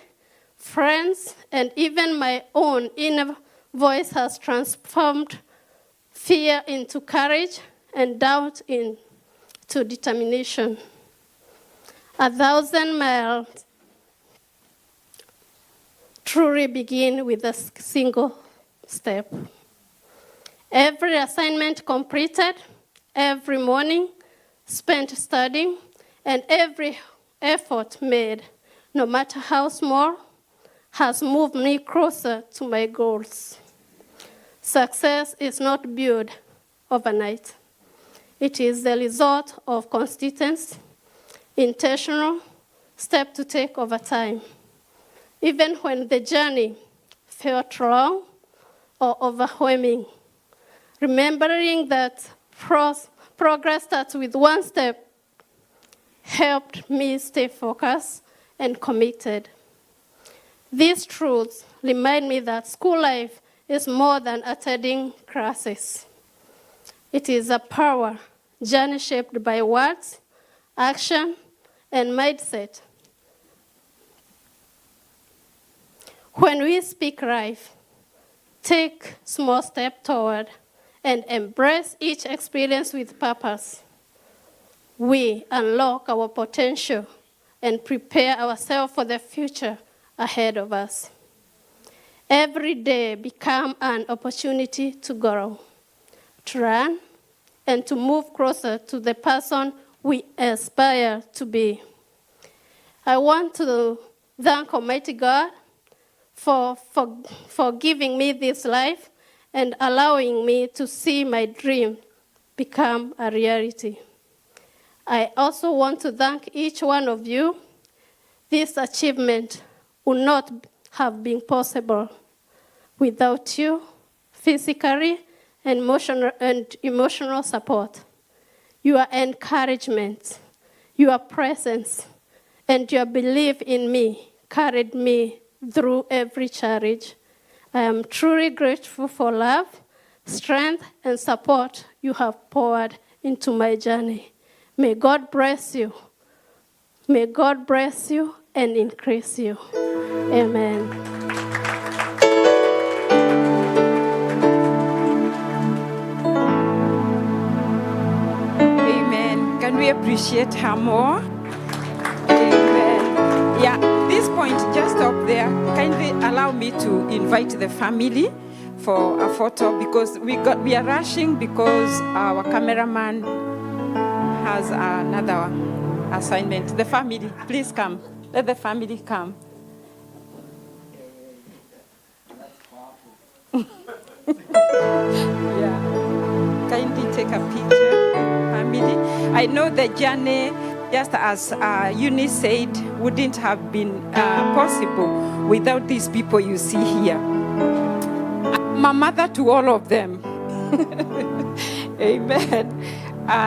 friends, and even my own inner voice has transformed fear into courage and doubt into determination. 1,000 miles truly begin with a single step. Every assignment completed, every morning spent studying, and every effort made, no matter how small, has moved me closer to my goals. Success is not built overnight. It is the result of consistency, intentional step to take over time. Even when the journey felt long or overwhelming, remembering that progress starts with one step helped me stay focused and committed. These truths remind me that school life is more than attending classes. It is a power journey shaped by words, action, and mindset. When we speak life, take small steps toward and embrace each experience with purpose, we unlock our potential and prepare ourselves for the future ahead of us. Every day become an opportunity to grow, to learn, and to move closer to the person we aspire to be. I want to thank Almighty God for giving me this life and allowing me to see my dream become a reality. I also want to thank each one of you. This achievement would not have been possible without you, physically and emotional support. your encouragement, your presence, and your belief in me carried me through every challenge. I am truly grateful for love, strength, and support you have poured into my journey. May God bless you. May God bless you and increase you. Amen. Amen. Can we appreciate her more? Amen. Yeah, this point just up there, kindly allow me to invite the family for a photo because we are rushing because our cameraman has another assignment. The family, please come. Let the family come. Yeah. Kindly take a picture, family. I know the journey, just as Eunice said, wouldn't have been possible without these people you see here. I'm a mother to all of them. Amen.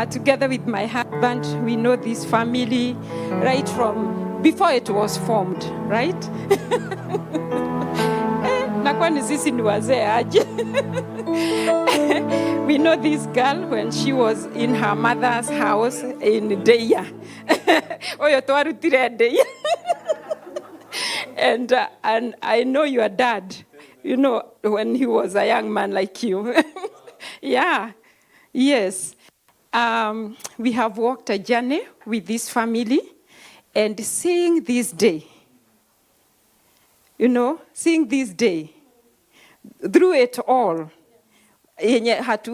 Together with my husband, we know this family right from before it was formed, right? We know this girl when she was in her mother's house in Deya. And I know your dad, when he was a young man like you. Yeah, yes. We have walked a journey with this family, and seeing this day, seeing this day, through it all, it's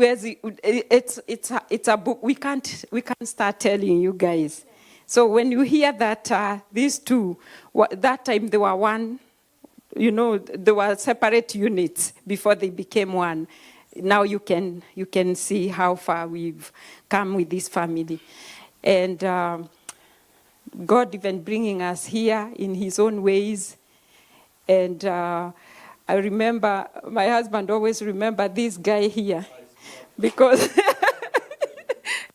a book we can't start telling you guys. So when you hear that these two, that time they were one, they were separate units before they became one. Now you can see how far we've come with this family. And God even bringing us here in his own ways. And I remember, my husband always remember this guy here. Because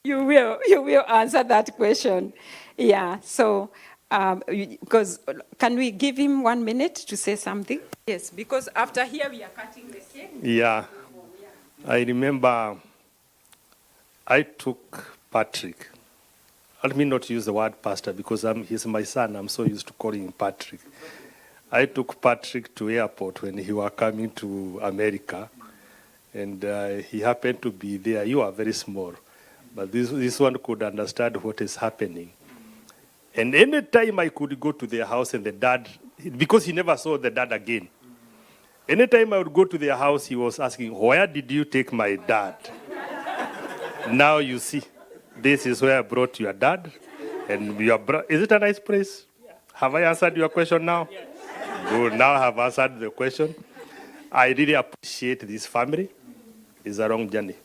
you will answer that question. Yeah, so, because can we give him 1 minute to say something? Yes, because after here we are cutting the cake. Yeah. I remember I took Patrick. Let me not use the word pastor because he's my son. I'm so used to calling him Patrick. I took Patrick to airport when he was coming to America. And he happened to be there. You are very small. But this one could understand what is happening. And any time I could go to their house and the dad, because he never saw the dad again. Anytime I would go to their house, he was asking, where did you take my dad? Now you see, this is where I brought your dad. And is it a nice place? Yeah. Have I answered your question now? Yes. Good, now I have answered the question. I really appreciate this family. It's a long journey.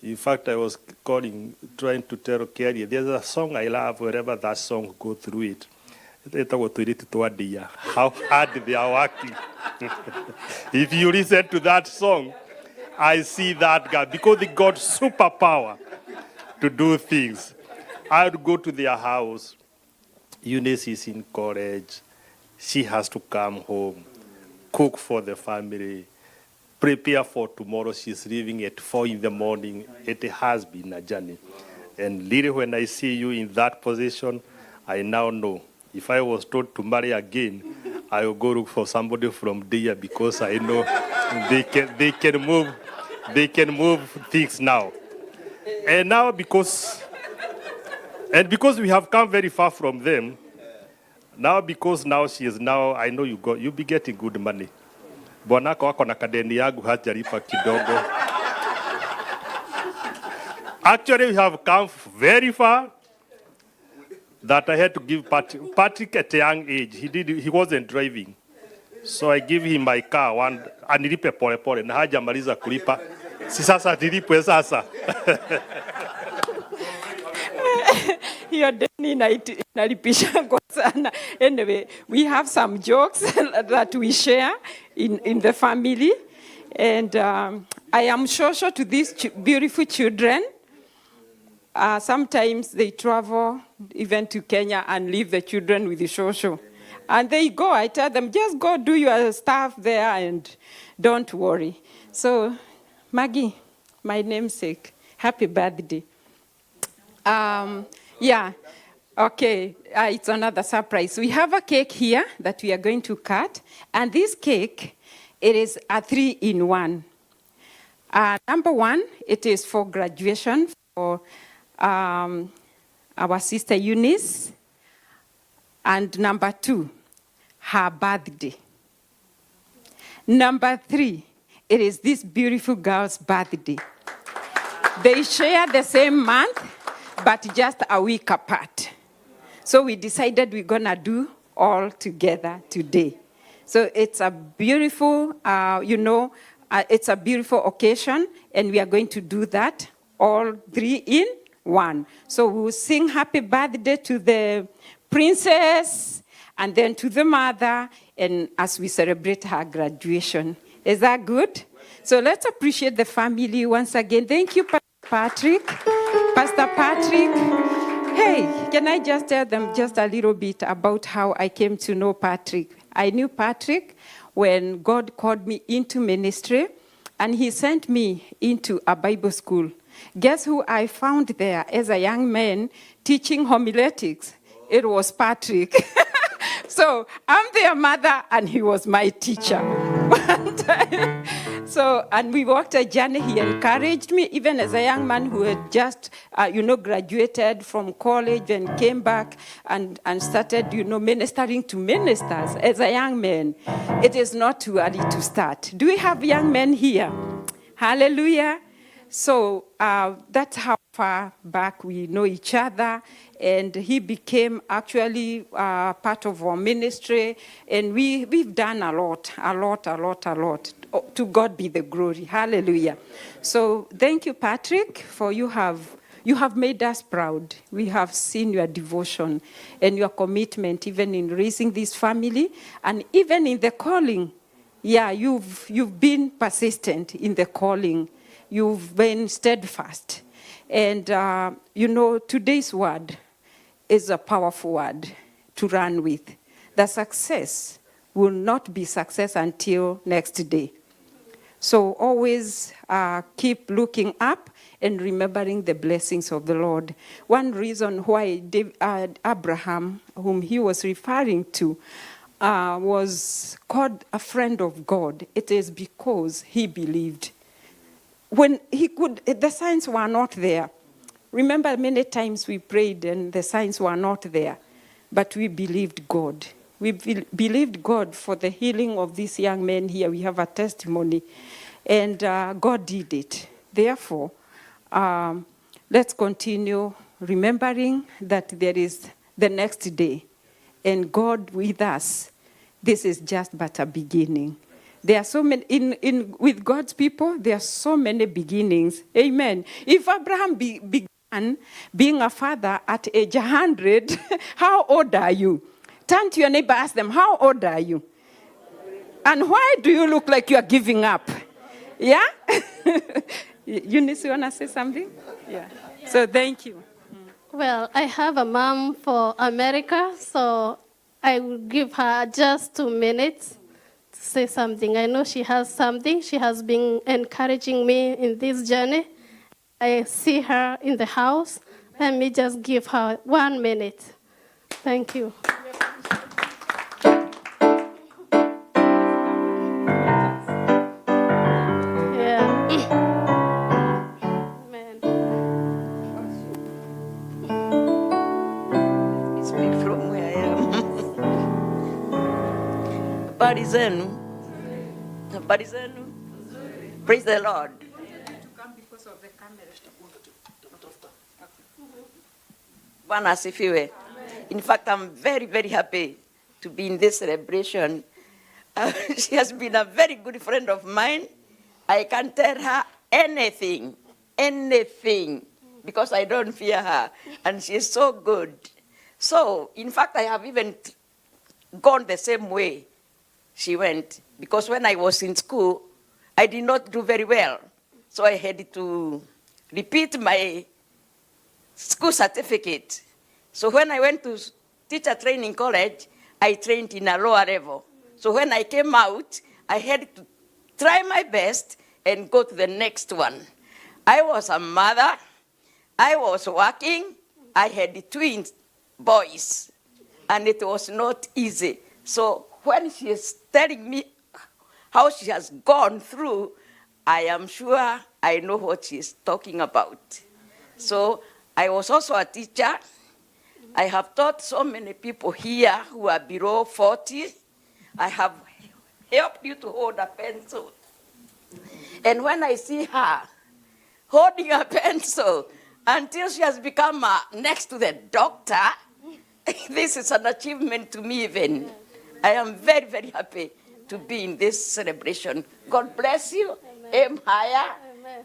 In fact, I was trying to tell Kerry, there's a song I love, wherever that song go through it. How hard they are working. If you listen to that song, I see that God, because they got superpower to do things. I would go to their house. Eunice is in college. She has to come home, cook for the family, prepare for tomorrow. She's leaving at 4 in the morning. It has been a journey. And really, when I see you in that position, I now know. If I was told to marry again, I will go look for somebody from there because I know they can move things now. And now because we have come very far from them, because she is now, I know you'll be getting good money. Bwanako wako na kadeni yangu hajalipa kidogo. Actually, we have come very far. That I had to give Patrick at a young age. He wasn't driving. So I give him my car, anilipe pole pole, na hajamaliza kulipa. Si sasa nilipwe sasa. Hiyo deni inalipisha kwa sana. Anyway, we have some jokes that we share in the family. And I am Shosho to these beautiful children. sometimes they travel even to Kenya and leave the children with the shosho. And they go, I tell them, just go do your stuff there and don't worry. So, Maggie, my namesake, happy birthday. Yeah, okay, it's another surprise. We have a cake here that we are going to cut. And this cake, it is a 3-in-1. Number one, it is for graduation for our sister Eunice. And number 2, her birthday. Number 3, it is this beautiful girl's birthday. They share the same month, but just a week apart. So we decided we're gonna do all together today. So it's a beautiful, it's a beautiful occasion, and we are going to do that all 3 in 1. So we'll sing happy birthday to the princess, and then to the mother, and as we celebrate her graduation. Is that good? So let's appreciate the family once again. Thank you, Pastor Patrick. Pastor Patrick. Hey, can I just tell them just a little bit about how I came to know Patrick? I knew Patrick when God called me into ministry, and he sent me into a Bible school. Guess who I found there as a young man teaching homiletics? It was Patrick. So I'm their mother, and he was my teacher. One time. So, and we walked a journey. He encouraged me, even as a young man who had just, graduated from college and came back and started, ministering to ministers as a young man. It is not too early to start. Do we have young men here? Hallelujah. So that's how far back we know each other, and he became actually part of our ministry, and we've done a lot. To God be the glory. Hallelujah. So thank you, Patrick, for you have made us proud. We have seen your devotion and your commitment, even in raising this family, and even in the calling. Yeah, you've been persistent in the calling. You've been steadfast. And, today's word is a powerful word to run with. The success will not be success until next day. So always keep looking up and remembering the blessings of the Lord. One reason why Abraham, whom he was referring to, was called a friend of God. It is because he believed. When the signs were not there. Remember, many times we prayed and the signs were not there, but we believed God. We believed God for the healing of this young man here. We have a testimony, and God did it. Therefore, let's continue remembering that there is the next day, and God with us. This is just but a beginning. There are so many, with God's people, there are so many beginnings. Amen. If Abraham began being a father at age 100, how old are you? Turn to your neighbor, ask them, how old are you? And why do you look like you are giving up? Yeah? Eunice, you want to say something? Yeah. So thank you. Well, I have a mom for America, so I will give her just 2 minutes to say something. I know she has something. She has been encouraging me in this journey. I see her in the house. Let me just give her 1 minute. Thank you. Habari zenu? Praise the Lord. Bwana asifiwe. In fact, I'm very, very happy to be in this celebration. She has been a very good friend of mine. I can tell her anything, because I don't fear her. And she is so good. So, in fact, I have even gone the same way she went. Because when I was in school, I did not do very well. So I had to repeat my school certificate. So when I went to teacher training college, I trained in a lower level. So when I came out, I had to try my best and go to the next one. I was a mother. I was working. I had twins, boys, and it was not easy. So when she is telling me how she has gone through, I am sure I know what she is talking about. So I was also a teacher. I have taught so many people here who are below 40. I have helped you to hold a pencil. And when I see her holding a pencil until she has become next to the doctor, this is an achievement to me even. I am very, very happy to be in this celebration. God bless you. Aim higher. Amen.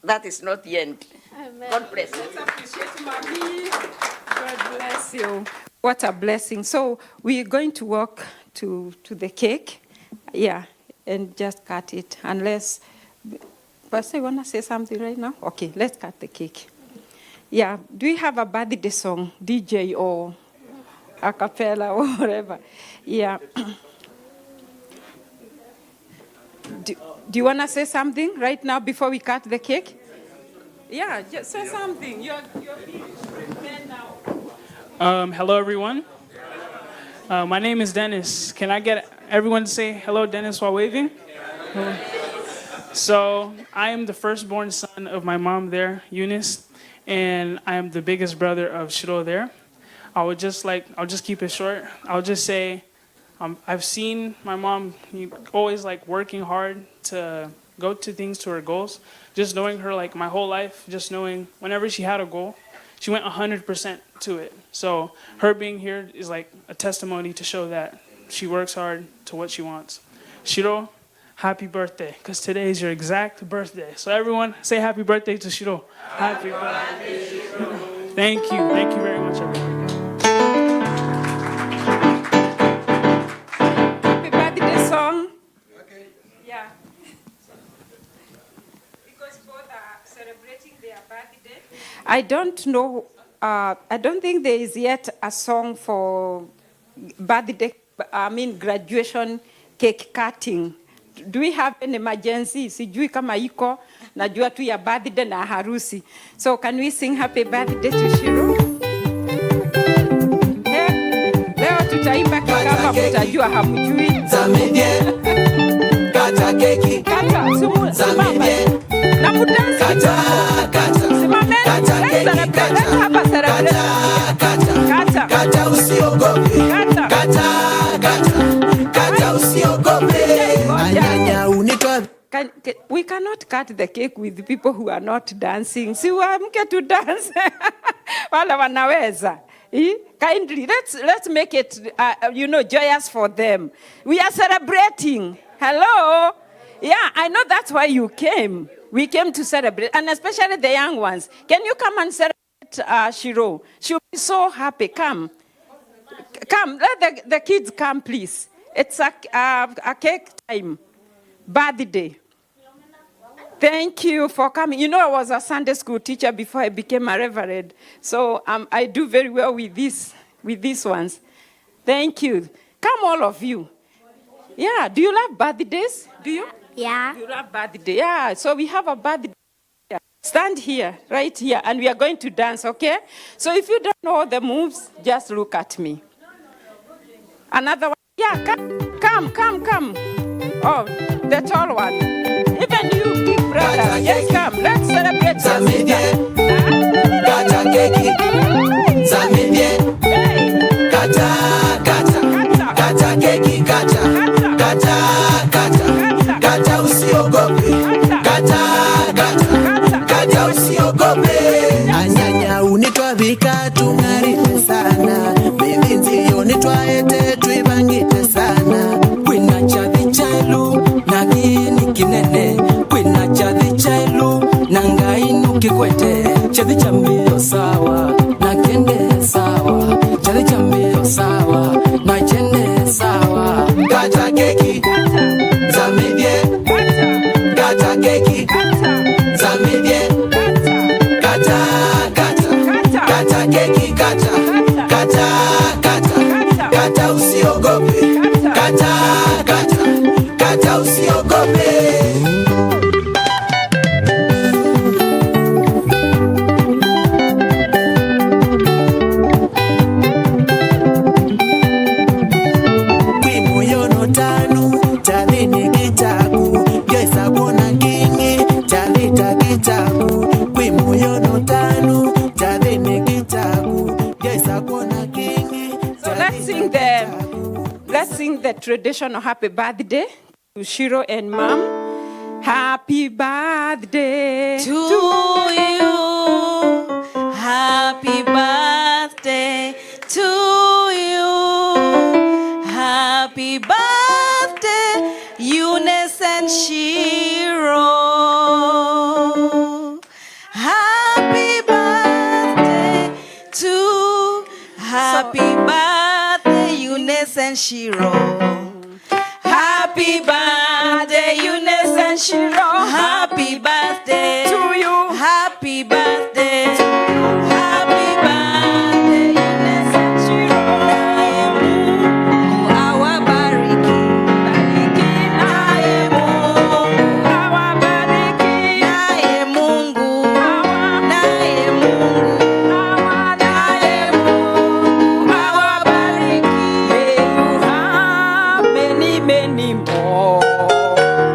That is not the end. Amen. God bless you. Let's appreciate Mommy. God bless you. What a blessing. So we're going to walk to the cake. Yeah, and just cut it. Unless, Pastor, you want to say something right now? Okay, let's cut the cake. Yeah, do you have a birthday song, DJ or a cappella or whatever? Yeah. Do you want to say something right now before we cut the cake? Yeah, just say something. You're big man now. Hello, everyone. My name is Dennis. Can I get everyone to say hello, Dennis, while waving? So I am the firstborn son of my mom there, Eunice, and I am the biggest brother of Shiro there. I'll just keep it short. I'll just say, I've seen my mom always like working hard to go to things, to her goals. Just knowing her like my whole life, just knowing whenever she had a goal, she went 100% to it. So her being here is like a testimony to show that she works hard to what she wants. Shiro, happy birthday, because today is your exact birthday. So everyone say happy birthday to Shiro. Happy birthday, Shiro. Thank you very much, everyone. Happy birthday song. Okay. Yeah. Because both are celebrating their birthday. I don't know. I don't think there is yet a song for birthday. Graduation cake cutting. Do we have an emergency? Sijui kama iko. Najua tu ya birthday na harusi. So can we sing happy birthday to Shiro? Leo tutaimba kama mtajua hamjui. Zamedie. Kata keki. Kata sumu. Zamedie. Na mudansi. Kata. Simame. Kata keki. Kata. Hapa celebrate. Kata. Kata usiogope. Kata. Kata usiogope. We cannot cut the cake with people who are not dancing. Si waamke to dance. Wala wanaweza. Kindly, let's make it, joyous for them. We are celebrating. Hello? Yeah, I know that's why you came. We came to celebrate, and especially the young ones. Can you come and celebrate Shiro? She'll be so happy. Come, let the kids come, please. It's a cake time. Birthday. Thank you for coming. You know, I was a Sunday school teacher before I became a reverend. So I do very well with these ones. Thank you. Come, all of you. Yeah, do you love birthdays? Do you? Yeah. You love birthday. Yeah, so we have a birthday. Yeah. Stand here, right here, and we are going to dance, okay? So if you don't know the moves, just look at me. Another one. Yeah, come. Oh, the tall one. Even you, big brother. Yes, come. Let's celebrate your Kata keki. Zamidie. Kata keki. Kata usiogope. Kata usiogope. Anyanya unitwa vika tungarite sana. Bivinzi unitwa ete tuibangite sana. Kwina chathi chailu na gini kinene. Kwina chathi chailu na ngainu kikwete. Chathi chambio sawa na kende sawa. Chathi chambio sawa na chende sawa. Kata keki. Zamidie. Kata keki. Zamidie. Kata. The traditional happy birthday to Shiro and Mom. Happy birthday to you. Happy birthday to you. Happy birthday, Eunice and Shiro. Happy birthday to happy birthday, Eunice and Shiro. Happy birthday, Eunice and Shiro. Happy birthday to you. Happy birthday. Happy birthday, Eunice and Shiro. Naye Mungu awabariki. Bariki naye Mungu awabariki. Naye Mungu naye Mungu naye Mungu awabariki. May you have many, many more.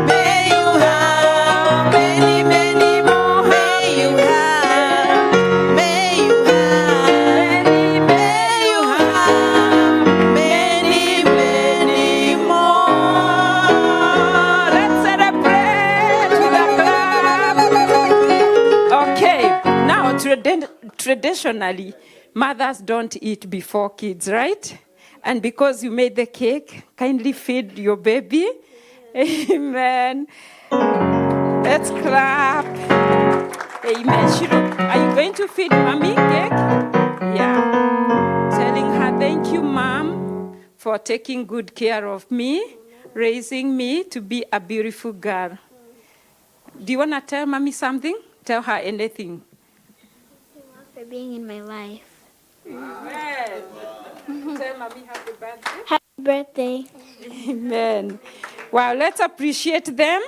May you have many, many more. May you have, may you have, may you have many, many more. Let's celebrate with a clap. Okay, now traditionally, mothers don't eat before kids, right? And because you made the cake, kindly feed your baby. Amen. Let's clap. Amen. Shiro, are you going to feed mommy cake? Yeah. Telling her, thank you, Mom, for taking good care of me, raising me to be a beautiful girl. Do you want to tell mommy something? Tell her anything. For being in my life. Amen. Tell mommy happy birthday. Happy birthday. Amen. Wow, let's appreciate them.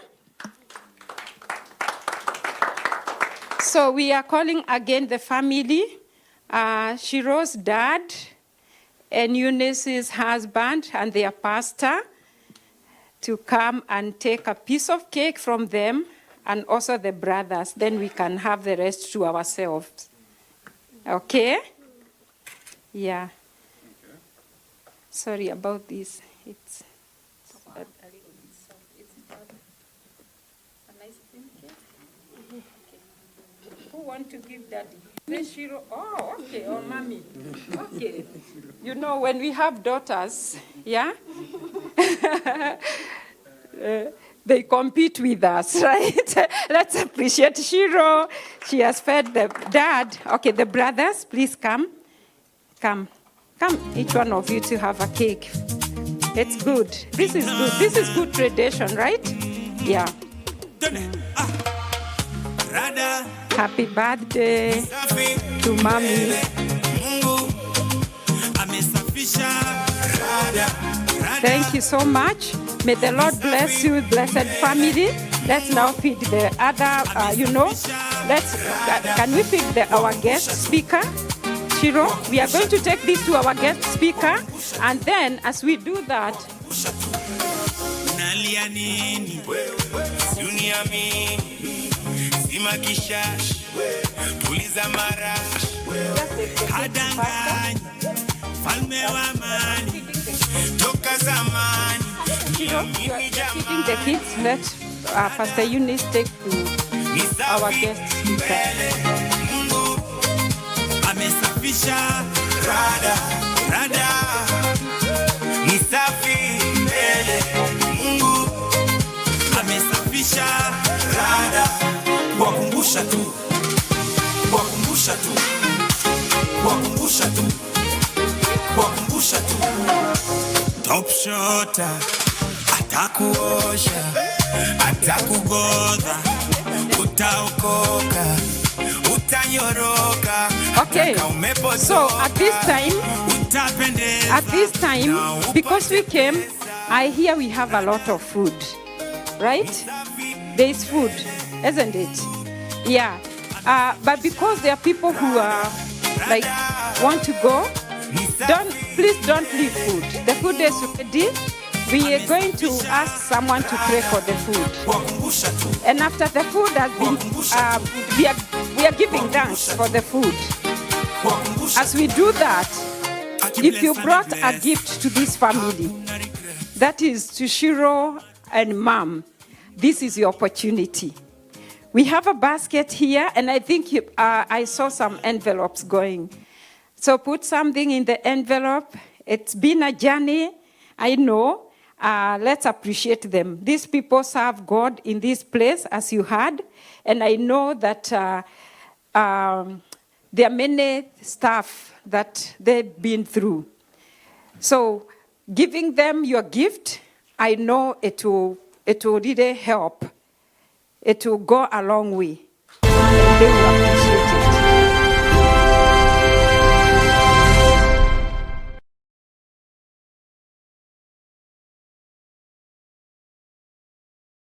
So we are calling again the family, Shiro's dad and Eunice's husband and their pastor, to come and take a piece of cake from them, and also the brothers. Then we can have the rest to ourselves. Okay? Yeah. Sorry about this. It's a little bit soft. It's not a nice thin cake. Okay. Who want to give daddy? Shiro. Oh, okay. Or mommy. Okay. You know, when we have daughters, yeah? They compete with us, right? Let's appreciate Shiro. She has fed the dad. Okay, the brothers, please come. Come, each one of you to have a cake. It's good. This is good. This is good tradition, right? Yeah. Happy birthday to mommy. Thank you so much. May the Lord bless you, blessed family. Let's now feed the other, can we feed our guest speaker? Shiro, we are going to take this to our guest speaker, and then as we do that, Shiro, you are feeding the kids. Let Pastor Eunice take to our guest speaker. Amesafisha rada ni safi mbele Mungu amesafisha rada wakumbusha tu top shota atakuosha atakugodha utaokoka. Okay, so at this time, because we came, I hear we have a lot of food. right? There is food, isn't it? Yeah. But because there are people who are like want to go, please don't leave food. The food is ready. We are going to ask someone to pray for the food. And after the food has been, we are giving thanks for the food. As we do that, if you brought a gift to this family, that is to Shiro and Mom, this is your opportunity. We have a basket here, and I think I saw some envelopes going. So put something in the envelope. It's been a journey, I know. Let's appreciate them. These people serve God in this place, as you heard, and I know that there are many stuff that they've been through. So giving them your gift, I know it will really help. It will go a long way. And they will appreciate